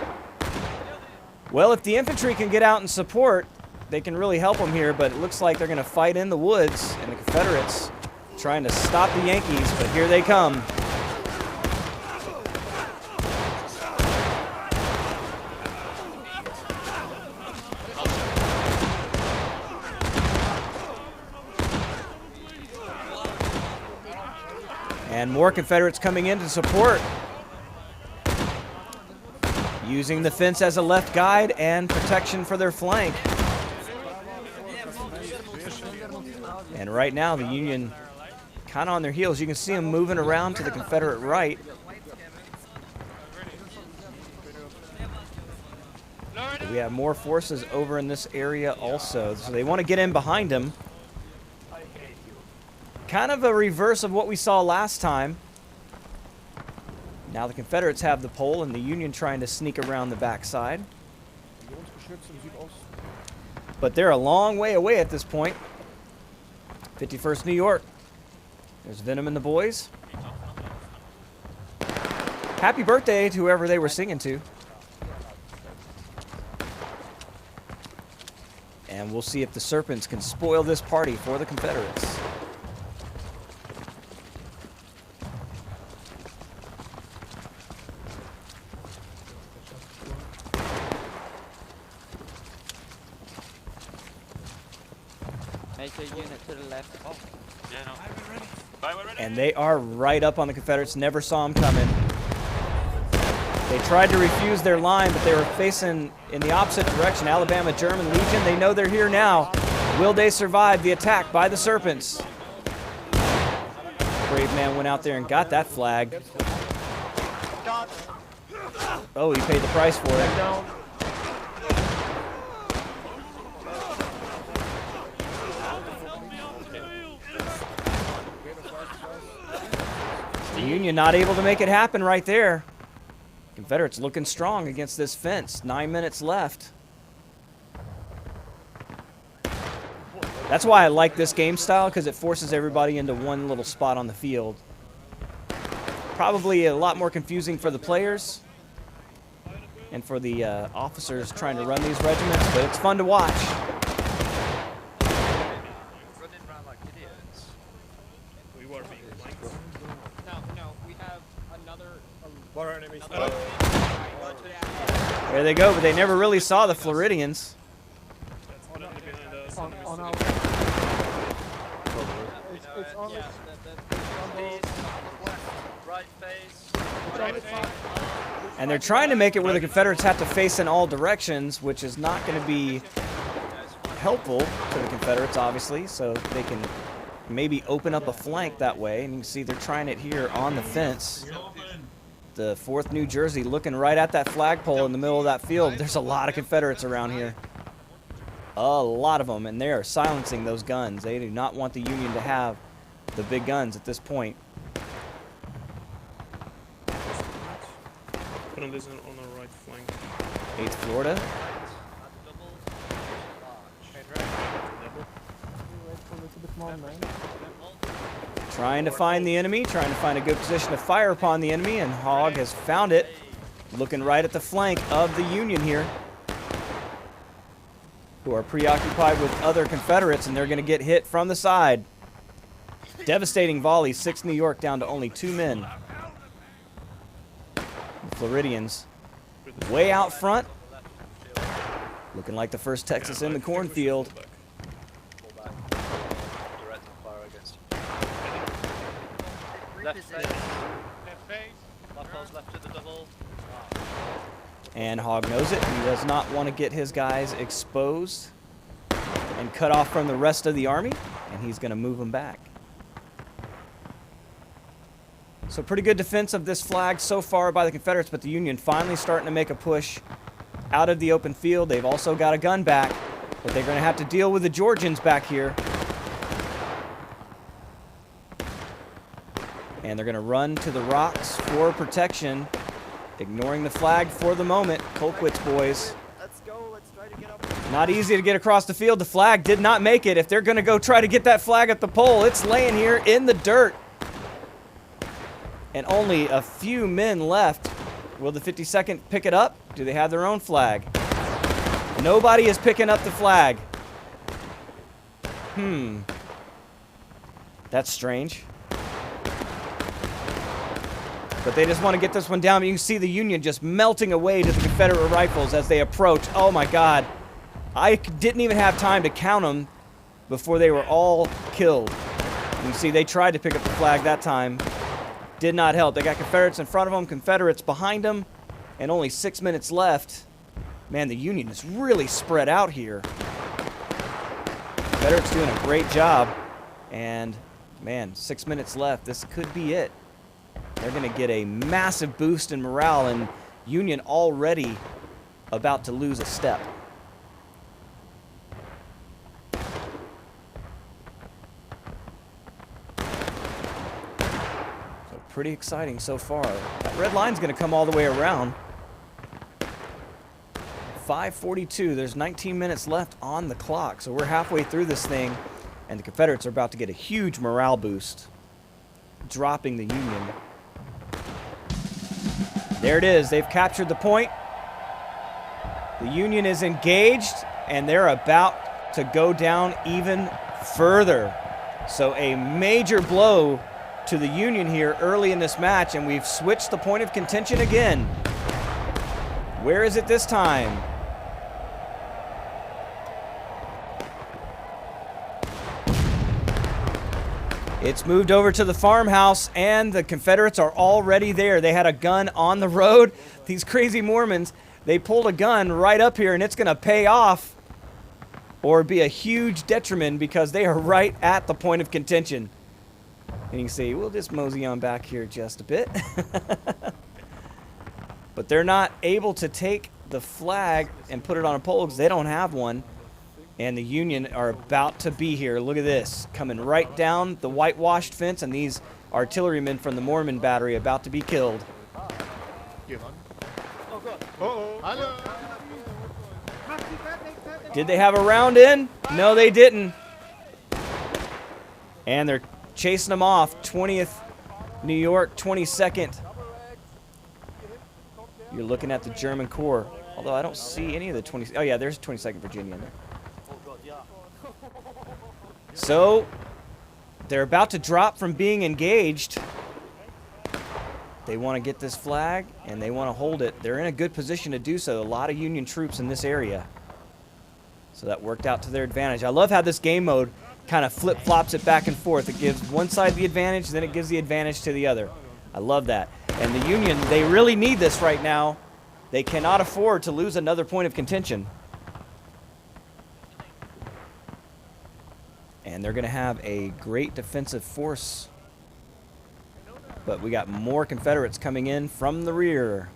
Well, if the infantry can get out and support, they can really help them here, but it looks like they're going to fight in the woods, and the Confederates trying to stop the Yankees, but here they come. And more Confederates coming in to support. Using the fence as a left guide and protection for their flank. And right now the Union kind of on their heels. You can see them moving around to the Confederate right. But we have more forces over in this area also. So they want to get in behind them. Kind of a reverse of what we saw last time. Now the Confederates have the pole and the Union trying to sneak around the backside. But they're a long way away at this point. 51st New York. There's Venom and the boys. Happy birthday to whoever they were singing to. And we'll see if the Serpents can spoil this party for the Confederates. Unit to the left. Oh. Yeah, no. And they are right up on the Confederates. Never saw them coming. They tried to refuse their line, but they were facing in the opposite direction. Alabama German Legion, they know they're here now. Will they survive the attack by the Serpents? Brave man went out there and got that flag. Oh, he paid the price for it. The Union not able to make it happen right there. Confederates looking strong against this fence. 9 minutes left. That's why I like this game style, because it forces everybody into one little spot on the field. Probably a lot more confusing for the players and for the officers trying to run these regiments, but it's fun to watch. There they go, but they never really saw the Floridians. And they're trying to make it where the Confederates have to face in all directions, which is not going to be helpful to the Confederates, obviously, so they can maybe open up a flank that way. And you can see they're trying it here on the fence. The 4th New Jersey looking right at that flagpole in the middle of that field. There's a lot of Confederates around here. A lot of them, and they are silencing those guns. They do not want the Union to have the big guns at this point. On our right flank. 8th Florida. Trying to find the enemy, trying to find a good position to fire upon the enemy, and Hogg has found it. Looking right at the flank of the Union here, who are preoccupied with other Confederates, and they're going to get hit from the side. Devastating volley, 6 New York down to only 2 men. The Floridians way out front, looking like the first Texas in the cornfield. And Hogg knows it. He does not want to get his guys exposed and cut off from the rest of the army, and he's going to move them back. So pretty good defense of this flag so far by the Confederates, but the Union finally starting to make a push out of the open field. They've also got a gun back, but they're going to have to deal with the Georgians back here. And they're going to run to the rocks for protection, ignoring the flag for the moment. Colquitts boys. Let's go. Let's try to get up. Not easy to get across the field. The flag did not make it. If they're going to go try to get that flag at the pole, it's laying here in the dirt. And only a few men left. Will the 52nd pick it up? Do they have their own flag? Nobody is picking up the flag. That's strange. But they just want to get this one down. You can see the Union just melting away to the Confederate rifles as they approach. Oh my God. I didn't even have time to count them before they were all killed. You can see they tried to pick up the flag that time. Did not help. They got Confederates in front of them, Confederates behind them, and only 6 minutes left. Man, the Union is really spread out here. Confederates doing a great job. And, man, 6 minutes left. This could be it. They're going to get a massive boost in morale, and Union already about to lose a step. So pretty exciting so far. That red line's going to come all the way around. 5:42. There's 19 minutes left on the clock, so we're halfway through this thing, and the Confederates are about to get a huge morale boost, dropping the Union. There it is. They've captured the point. The Union is engaged, and they're about to go down even further. So a major blow to the Union here early in this match, and we've switched the point of contention again. Where is it this time? It's moved over to the farmhouse, and the Confederates are already there. They had a gun on the road. These crazy Mormons, they pulled a gun right up here, and it's going to pay off or be a huge detriment because they are right at the point of contention. And you can see, we'll just mosey on back here just a bit. But they're not able to take the flag and put it on a pole because they don't have one. And the Union are about to be here. Look at this. Coming right down the whitewashed fence, and these artillerymen from the Mormon battery about to be killed. Did they have a round in? No, they didn't. And they're chasing them off. 20th New York, 22nd. You're looking at the German Corps. Although I don't see any of the 20. Oh yeah, there's 22nd Virginia in there. So they're about to drop from being engaged. They want to get this flag, and they want to hold it. They're in a good position to do so. A lot of Union troops in this area. So that worked out to their advantage. I love how this game mode kind of flip-flops it back and forth. It gives one side the advantage, then it gives the advantage to the other. I love that. And the Union, they really need this right now. They cannot afford to lose another point of contention. And they're going to have a great defensive force. But we got more Confederates coming in from the rear.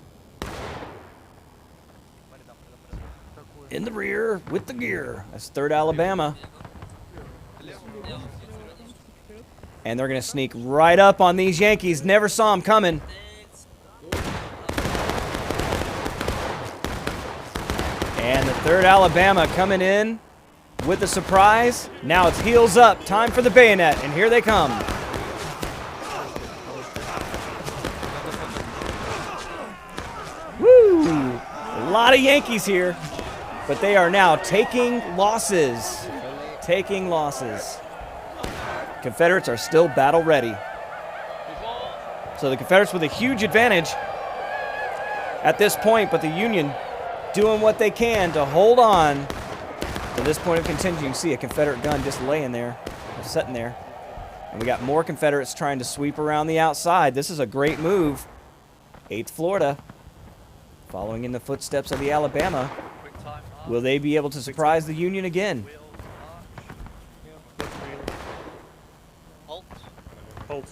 In the rear with the gear. That's 3rd Alabama. And they're going to sneak right up on these Yankees. Never saw them coming. And the 3rd Alabama coming in with a surprise. Now it's heels up. Time for the bayonet. And here they come. lot of Yankees here, but they are now taking losses. Taking losses. Confederates are still battle ready. So the Confederates with a huge advantage at this point, but the Union doing what they can to hold on to this point of contention. You can see a Confederate gun just laying there, sitting there. And we got more Confederates trying to sweep around the outside. This is a great move. 8th Florida, following in the footsteps of the Alabama. Will they be able to surprise the Union again?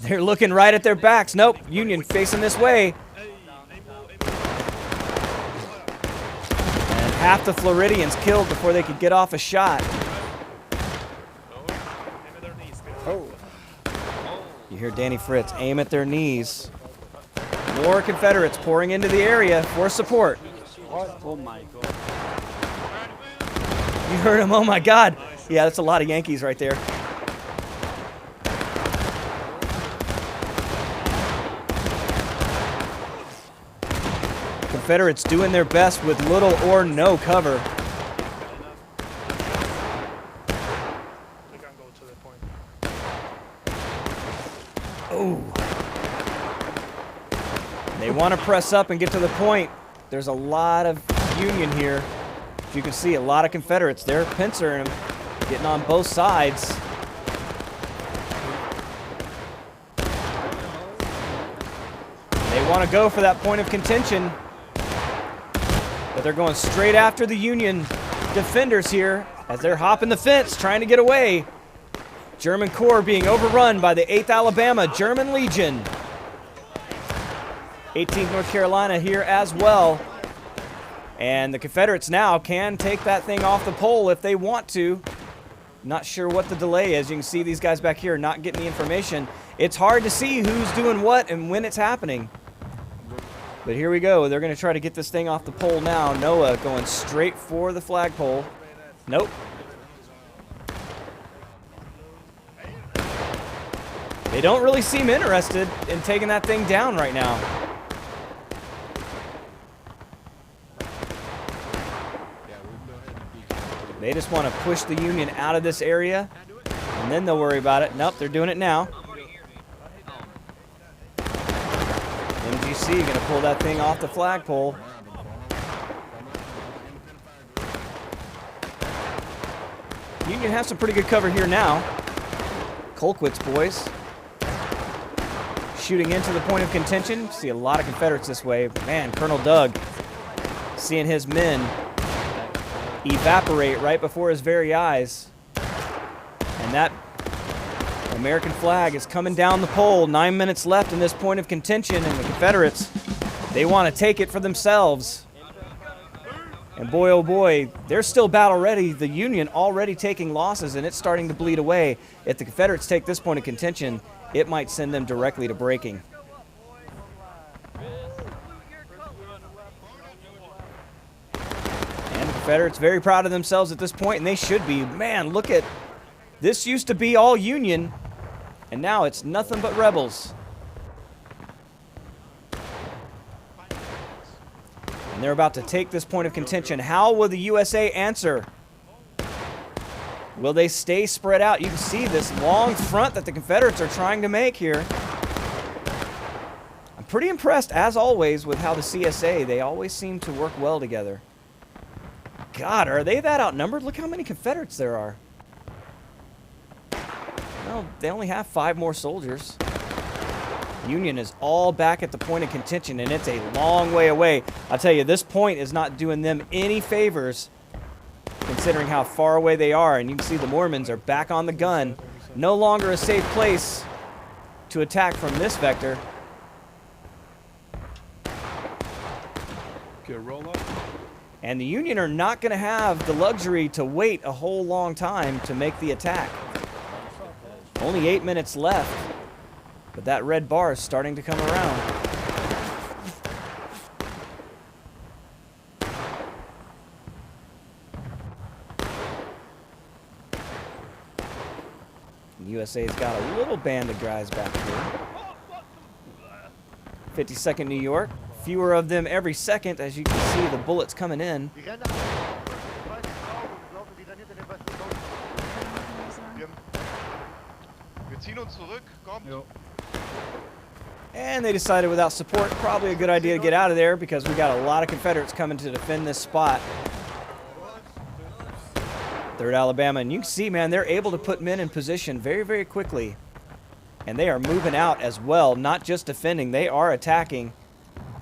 They're looking right at their backs. Nope, Union facing this way. And half the Floridians killed before they could get off a shot. You hear Danny Fritz aim at their knees. More Confederates pouring into the area for support. Oh my God. You heard him, oh my God. Yeah, that's a lot of Yankees right there. Confederates doing their best with little or no cover. Oh. They want to press up and get to the point. There's a lot of Union here. As you can see, a lot of Confederates. They're pincering them, getting on both sides. They want to go for that point of contention, but they're going straight after the Union defenders here as they're hopping the fence, trying to get away. German Corps being overrun by the 8th Alabama German Legion. 18th North Carolina here as well. And the Confederates now can take that thing off the pole if they want to. Not sure what the delay is. You can see these guys back here not getting the information. It's hard to see who's doing what and when it's happening. But here we go. They're going to try to get this thing off the pole now. Noah going straight for the flagpole. Nope. They don't really seem interested in taking that thing down right now. They just want to push the Union out of this area, and then they'll worry about it. Nope, they're doing it now. MGC going to pull that thing off the flagpole. Union has some pretty good cover here now. Colquitts boys shooting into the point of contention. See a lot of Confederates this way. But man, Colonel Doug seeing his men evaporate right before his very eyes. And that American flag is coming down the pole. 9 minutes left in this point of contention, and the Confederates, they want to take it for themselves. And boy, oh boy, they're still battle ready. The Union already taking losses, and it's starting to bleed away. If the Confederates take this point of contention, it might send them directly to breaking. And the Confederates very proud of themselves at this point, and they should be. Man, look at this. Used to be all Union, and now it's nothing but rebels. And they're about to take this point of contention. How will the USA answer? Will they stay spread out? You can see this long front that the Confederates are trying to make here. I'm pretty impressed, as always, with how the CSA, they always seem to work well together. God, are they that outnumbered? Look how many Confederates there are. Well, they only have 5 more soldiers. Union is all back at the point of contention, and it's a long way away. I'll tell you, this point is not doing them any favors, considering how far away they are. And you can see the Mormons are back on the gun. No longer a safe place to attack from this vector. Okay, roll up. And the Union are not going to have the luxury to wait a whole long time to make the attack. Only 8 minutes left, but that red bar is starting to come around. USA's got a little band of guys back here. 52nd New York, fewer of them every second, as you can see the bullets coming in. Die rennen alle den weißen Raum und glauben, die rennen hinter den weißen Raum. Wir ziehen uns zurück, kommt. And they decided without support, probably a good idea to get out of there because we got a lot of Confederates coming to defend this spot. 3rd Alabama, and you can see, man, they're able to put men in position very, very quickly. And they are moving out as well, not just defending, they are attacking.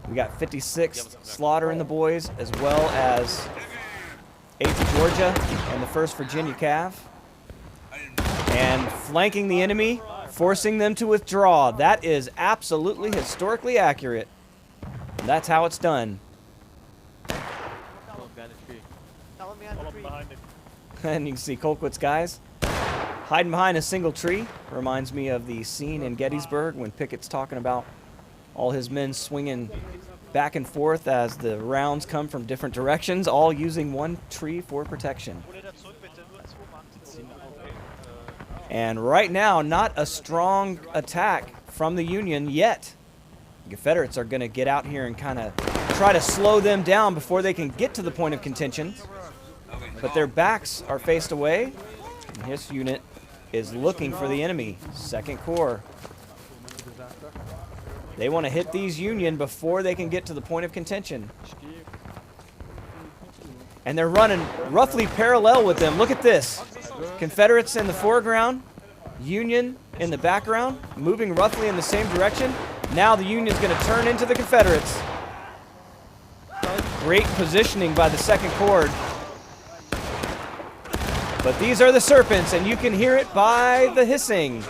We got 56th Slaughter in the boys, as well as 8th Georgia and the 1st Virginia Cav. And flanking the enemy, forcing them to withdraw. That is absolutely historically accurate. And that's how it's done. Follow me on the tree. And you can see Colquitts guys hiding behind a single tree. Reminds me of the scene in Gettysburg when Pickett's talking about all his men swinging back and forth as the rounds come from different directions, all using one tree for protection. And right now, not a strong attack from the Union yet. The Confederates are going to get out here and kind of try to slow them down before they can get to the point of contention. But their backs are faced away. And this unit is looking for the enemy. 2nd Corps. They want to hit these Union before they can get to the point of contention. And they're running roughly parallel with them. Look at this. Confederates in the foreground, Union in the background, moving roughly in the same direction. Now the Union's going to turn into the Confederates. Great positioning by the 2nd Corps. But these are the Serpents, and you can hear it by the hissing.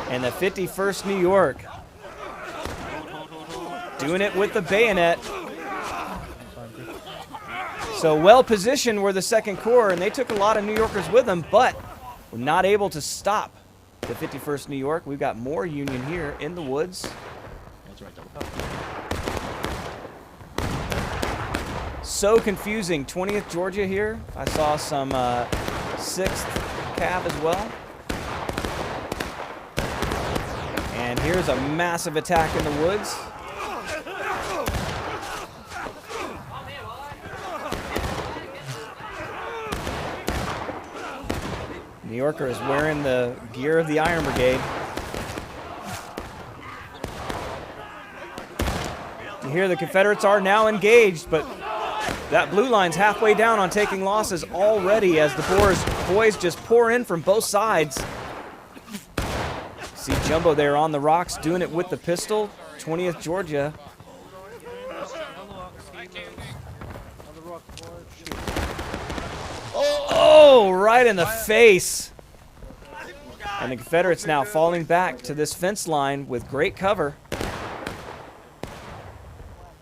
And the 51st New York doing it with the bayonet. So well positioned were the 2nd Corps, and they took a lot of New Yorkers with them, but were not able to stop the 51st New York. We've got more Union here in the woods. So confusing. 20th Georgia here. I saw some 6th Cav as well. And here's a massive attack in the woods. New Yorker is wearing the gear of the Iron Brigade. Here the Confederates are now engaged, but that blue line's halfway down on taking losses already as the boys just pour in from both sides. See Jumbo there on the rocks doing it with the pistol. 20th Georgia. Oh, right in the face. And the Confederates now falling back to this fence line with great cover.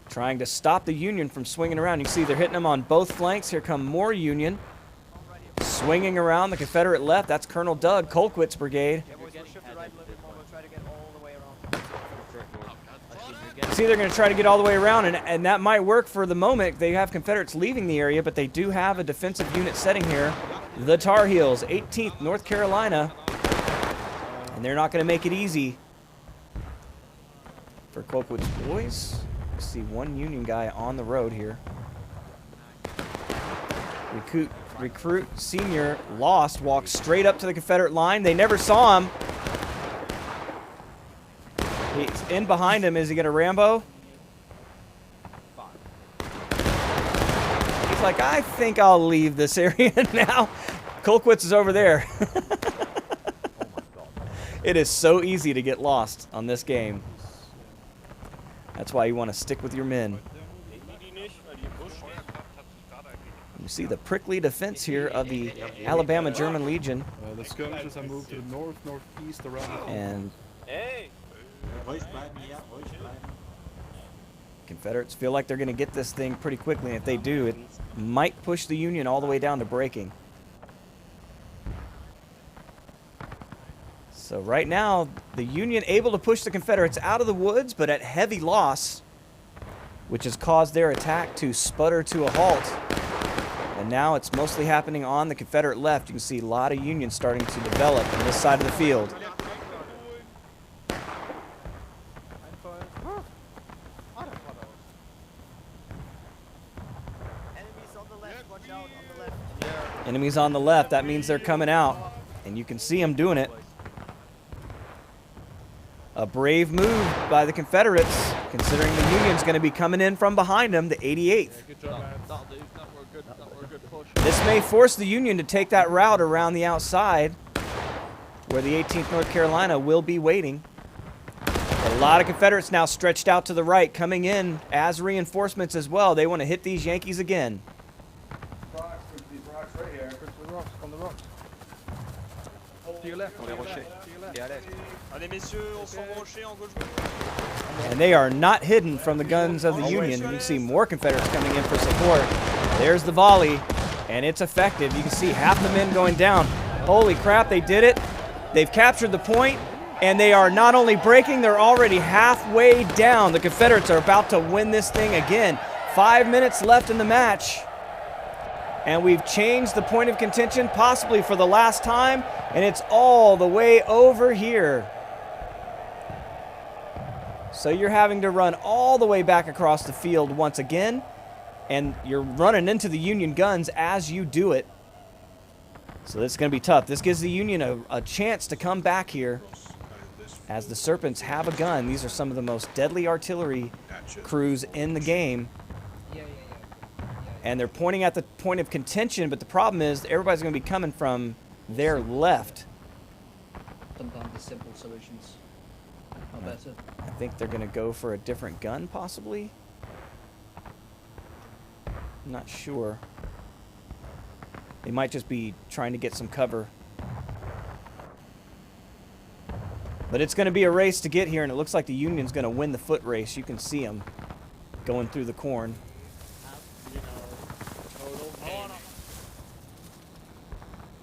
Trying to stop the Union from swinging around. You see they're hitting them on both flanks. Here come more Union. Swinging around the Confederate left. That's Colonel Doug, Colquitt's brigade. See, they're going to try to get all the way around, and that might work for the moment. They have Confederates leaving the area, but they do have a defensive unit setting here. The Tar Heels, 18th North Carolina. And they're not going to make it easy for Colquitt's boys. I see one Union guy on the road here. Recruit senior lost, walked straight up to the Confederate line. They never saw him. He's in behind him. Is he going to Rambo? He's like, I think I'll leave this area now. Colquitts is over there. It is so easy to get lost on this game. That's why you want to stick with your men. You see the prickly defense here of the Alabama German Legion. The skirmishes are moved to the north, northeast around. And Confederates feel like they're going to get this thing pretty quickly. And if they do, it might push the Union all the way down to breaking. So right now, the Union able to push the Confederates out of the woods, but at heavy loss, which has caused their attack to sputter to a halt. And now it's mostly happening on the Confederate left. You can see a lot of Union starting to develop on this side of the field. Enemies on the left. That means they're coming out. And you can see them doing it. A brave move by the Confederates, considering the Union's going to be coming in from behind them, the 88th. This may force the Union to take that route around the outside, where the 18th North Carolina will be waiting. A lot of Confederates now stretched out to the right, coming in as reinforcements as well. They want to hit these Yankees again. These rocks right here. The rocks, on the rocks. To your left, on the rochers. Et à l'est. Allez messieurs, on s'en va rocher en gauche. And they are not hidden from the guns of the Union. You can see more Confederates coming in for support. There's the volley, and it's effective. You can see half the men going down. Holy crap, they did it. They've captured the point, and they are not only breaking, they're already halfway down. The Confederates are about to win this thing again. 5 minutes left in the match. And we've changed the point of contention, possibly for the last time, and it's all the way over here. So you're having to run all the way back across the field once again, and you're running into the Union guns as you do it. So this is going to be tough. This gives the Union a chance to come back here, as the Serpents have a gun. These are some of the most deadly artillery crews in the game. And they're pointing at the point of contention, but the problem is everybody's going to be coming from their left. Sometimes the simple solutions are better. I think they're going to go for a different gun, possibly. I'm not sure. They might just be trying to get some cover. But it's going to be a race to get here, and it looks like the Union's going to win the foot race. You can see them going through the corn.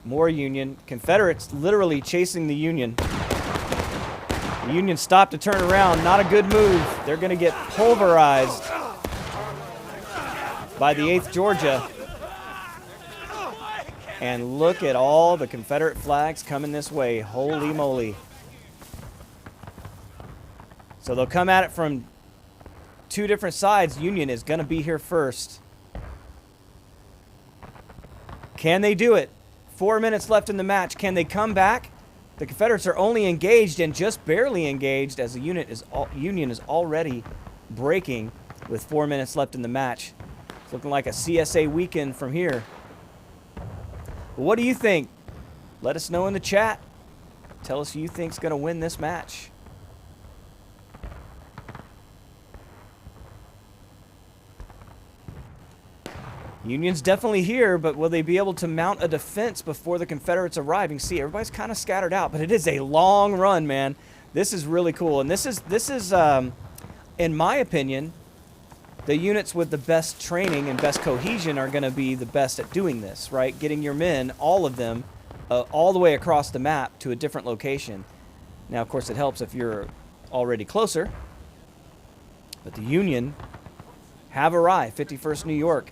More Union. Confederates literally chasing the Union. The Union stopped to turn around. Not a good move. They're going to get pulverized by the 8th Georgia. And look at all the Confederate flags coming this way. Holy moly. So they'll come at it from two different sides. Union is going to be here first. Can they do it? 4 minutes left in the match. Can they come back? The Confederates are only engaged and just barely engaged, as the Union is already breaking with 4 minutes left in the match. It's looking like a CSA weekend from here. But what do you think? Let us know in the chat. Tell us who you think's going to win this match. Union's definitely here, but will they be able to mount a defense before the Confederates arrive? You can see everybody's kind of scattered out, but it is a long run, man. This is really cool, and this is in my opinion, the units with the best training and best cohesion are going to be the best at doing this, right? Getting your men, all of them, all the way across the map to a different location. Now, of course, it helps if you're already closer, but the Union have arrived. 51st New York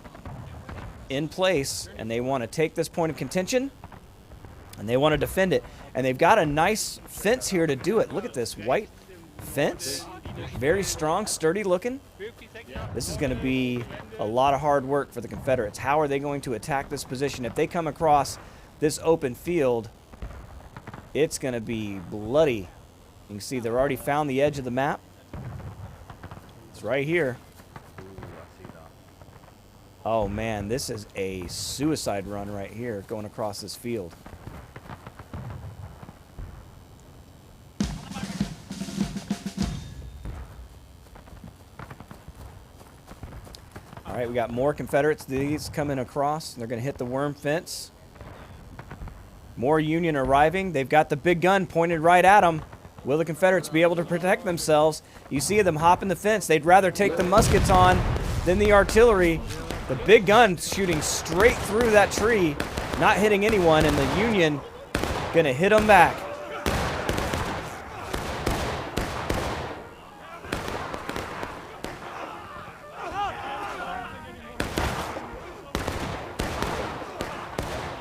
in place, and they want to take this point of contention, and they want to defend it. And they've got a nice fence here to do it. Look at this white fence. Very strong, sturdy looking. This is going to be a lot of hard work for the Confederates. How are they going to attack this position? If they come across this open field, it's going to be bloody. You can see they've already found the edge of the map. It's right here. Oh man, this is a suicide run right here going across this field. All right, we got more Confederates. These coming across. They're going to hit the worm fence. More Union arriving. They've got the big gun pointed right at them. Will the Confederates be able to protect themselves? You see them hopping the fence. They'd rather take the muskets on than the artillery. The big gun shooting straight through that tree, not hitting anyone, and the Union going to hit them back.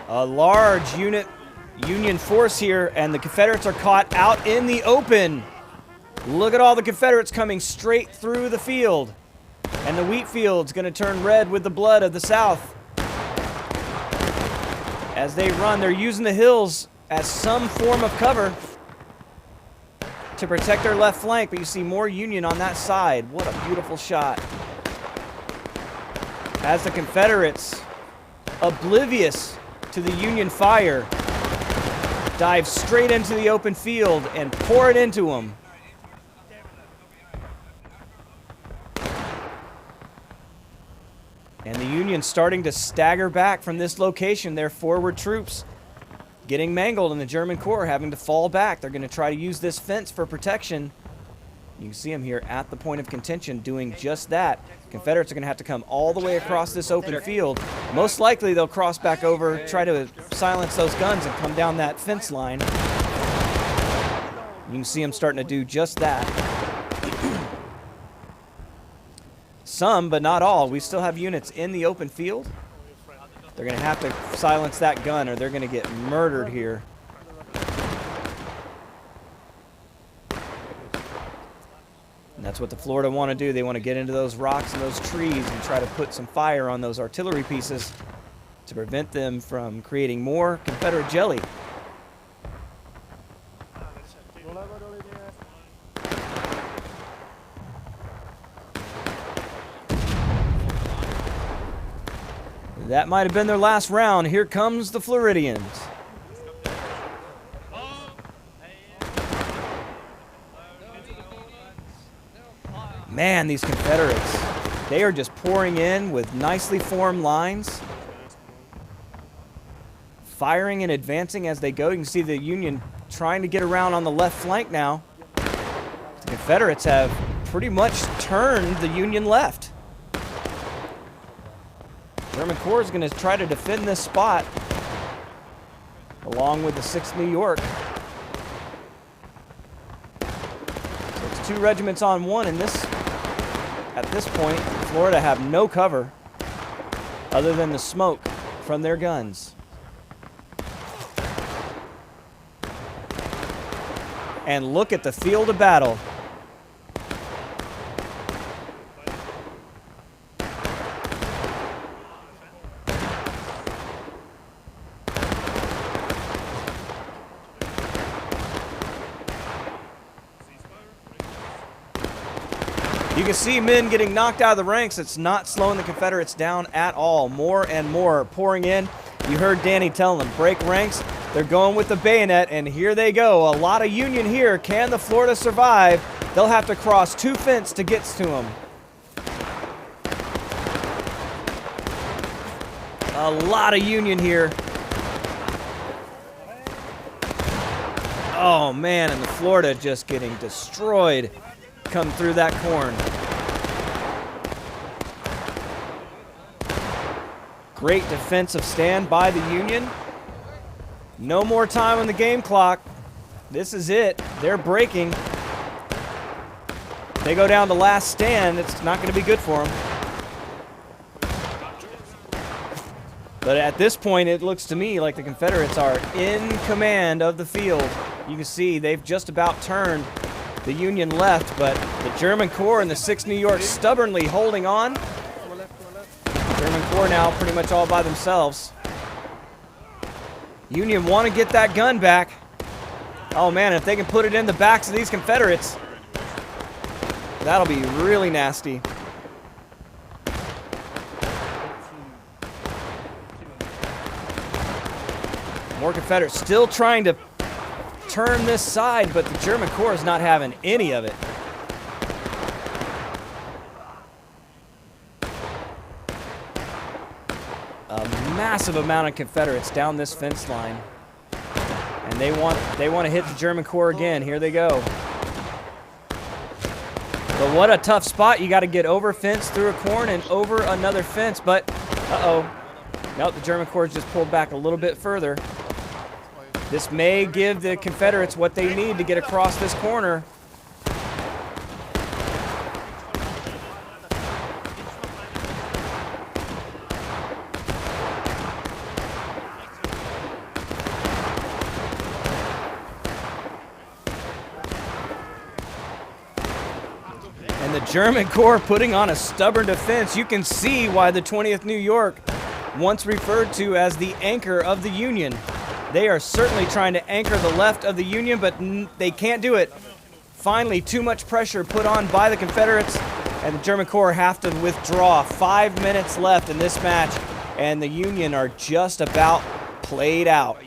A large Union force here, and the Confederates are caught out in the open. Look at all the Confederates coming straight through the field. And the wheat field's going to turn red with the blood of the South. as they run. They're using the hills as some form of cover to protect their left flank, but you see more Union on that side. What a beautiful shot. As the Confederates, oblivious to the Union fire, dive straight into the open field and pour it into them. And the Union starting to stagger back from this location. Their forward troops getting mangled and the German Corps having to fall back. They're going to try to use this fence for protection. You can see them here at the point of contention doing just that. Confederates are going to have to come all the way across this open field. Most likely they'll cross back over, try to silence those guns and come down that fence line. You can see them starting to do just that. Some, but not all. We still have units in the open field. They're going to have to silence that gun or they're going to get murdered here. And that's what the Florida want to do. They want to get into those rocks and those trees and try to put some fire on those artillery pieces to prevent them from creating more Confederate jelly. That might have been their last round. Here comes the Floridians. Man, these Confederates, they are just pouring in with nicely formed lines. Firing and advancing as they go. You can see the Union trying to get around on the left flank now. The Confederates have pretty much turned the Union left. German Corps is going to try to defend this spot along with the 6th New York. So it's 2 regiments on 1 in this. At this point, Florida have no cover other than the smoke from their guns. And look at the field of battle. You can see men getting knocked out of the ranks. It's not slowing the Confederates down at all. More and more pouring in. You heard Danny tell them, break ranks. They're going with the bayonet, and here they go. A lot of Union here. Can the Florida survive? They'll have to cross 2 fences to get to them. A lot of Union here. Oh, man, and the Florida just getting destroyed. Come through that corn. Great defensive stand by the Union. No more time on the game clock. This is it. They're breaking. They go down to last stand. It's not going to be good for them. But at this point, it looks to me like the Confederates are in command of the field. You can see they've just about turned the Union left, but the German Corps and the 6th New York stubbornly holding on. German Corps now pretty much all by themselves. Union want to get that gun back. Oh man, if they can put it in the backs of these Confederates, that'll be really nasty. More Confederates still trying to turn this side, but the German Corps is not having any of it. A massive amount of Confederates down this fence line. And they want to hit the German Corps again. Here they go. But what a tough spot. You got to get over fence, through a corn, and over another fence. But, uh-oh. Nope, the German Corps just pulled back a little bit further. This may give the Confederates what they need to get across this corner. And the German Corps putting on a stubborn defense. You can see why the 20th New York once referred to as the anchor of the Union. They are certainly trying to anchor the left of the Union, but they can't do it. Finally, too much pressure put on by the Confederates, and the German Corps have to withdraw. 5 minutes left in this match, and the Union are just about played out.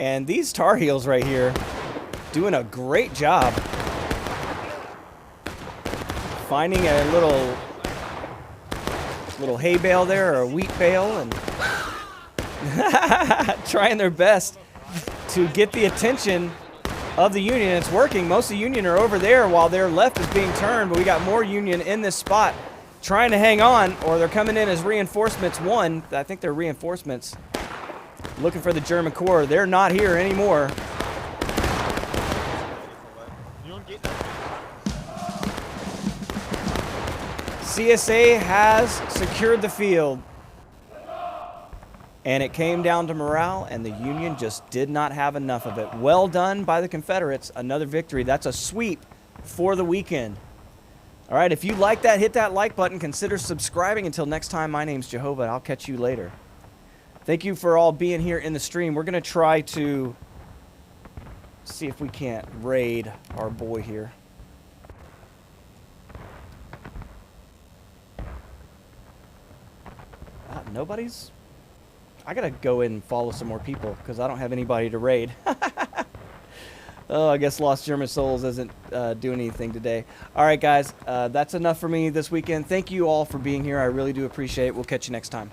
And these Tar Heels right here doing a great job finding a little hay bale there, or a wheat bale, and trying their best to get the attention of the Union. It's working. Most of the Union are over there while their left is being turned, but we got more Union in this spot trying to hang on, or they're coming in as reinforcements. I think they're reinforcements. Looking for the German Corps. They're not here anymore. CSA has secured the field. And it came down to morale, and the Union just did not have enough of it. Well done by the Confederates. Another victory. That's a sweep for the weekend. All right, if you like that, hit that like button. Consider subscribing. Until next time, my name's Jehovah. I'll catch you later. Thank you for all being here in the stream. We're going to try to see if we can't raid our boy here. Nobody's... I got to go in and follow some more people because I don't have anybody to raid. Oh, I guess Lost German Souls isn't doing anything today. All right, guys. That's enough for me this weekend. Thank you all for being here. I really do appreciate it. We'll catch you next time.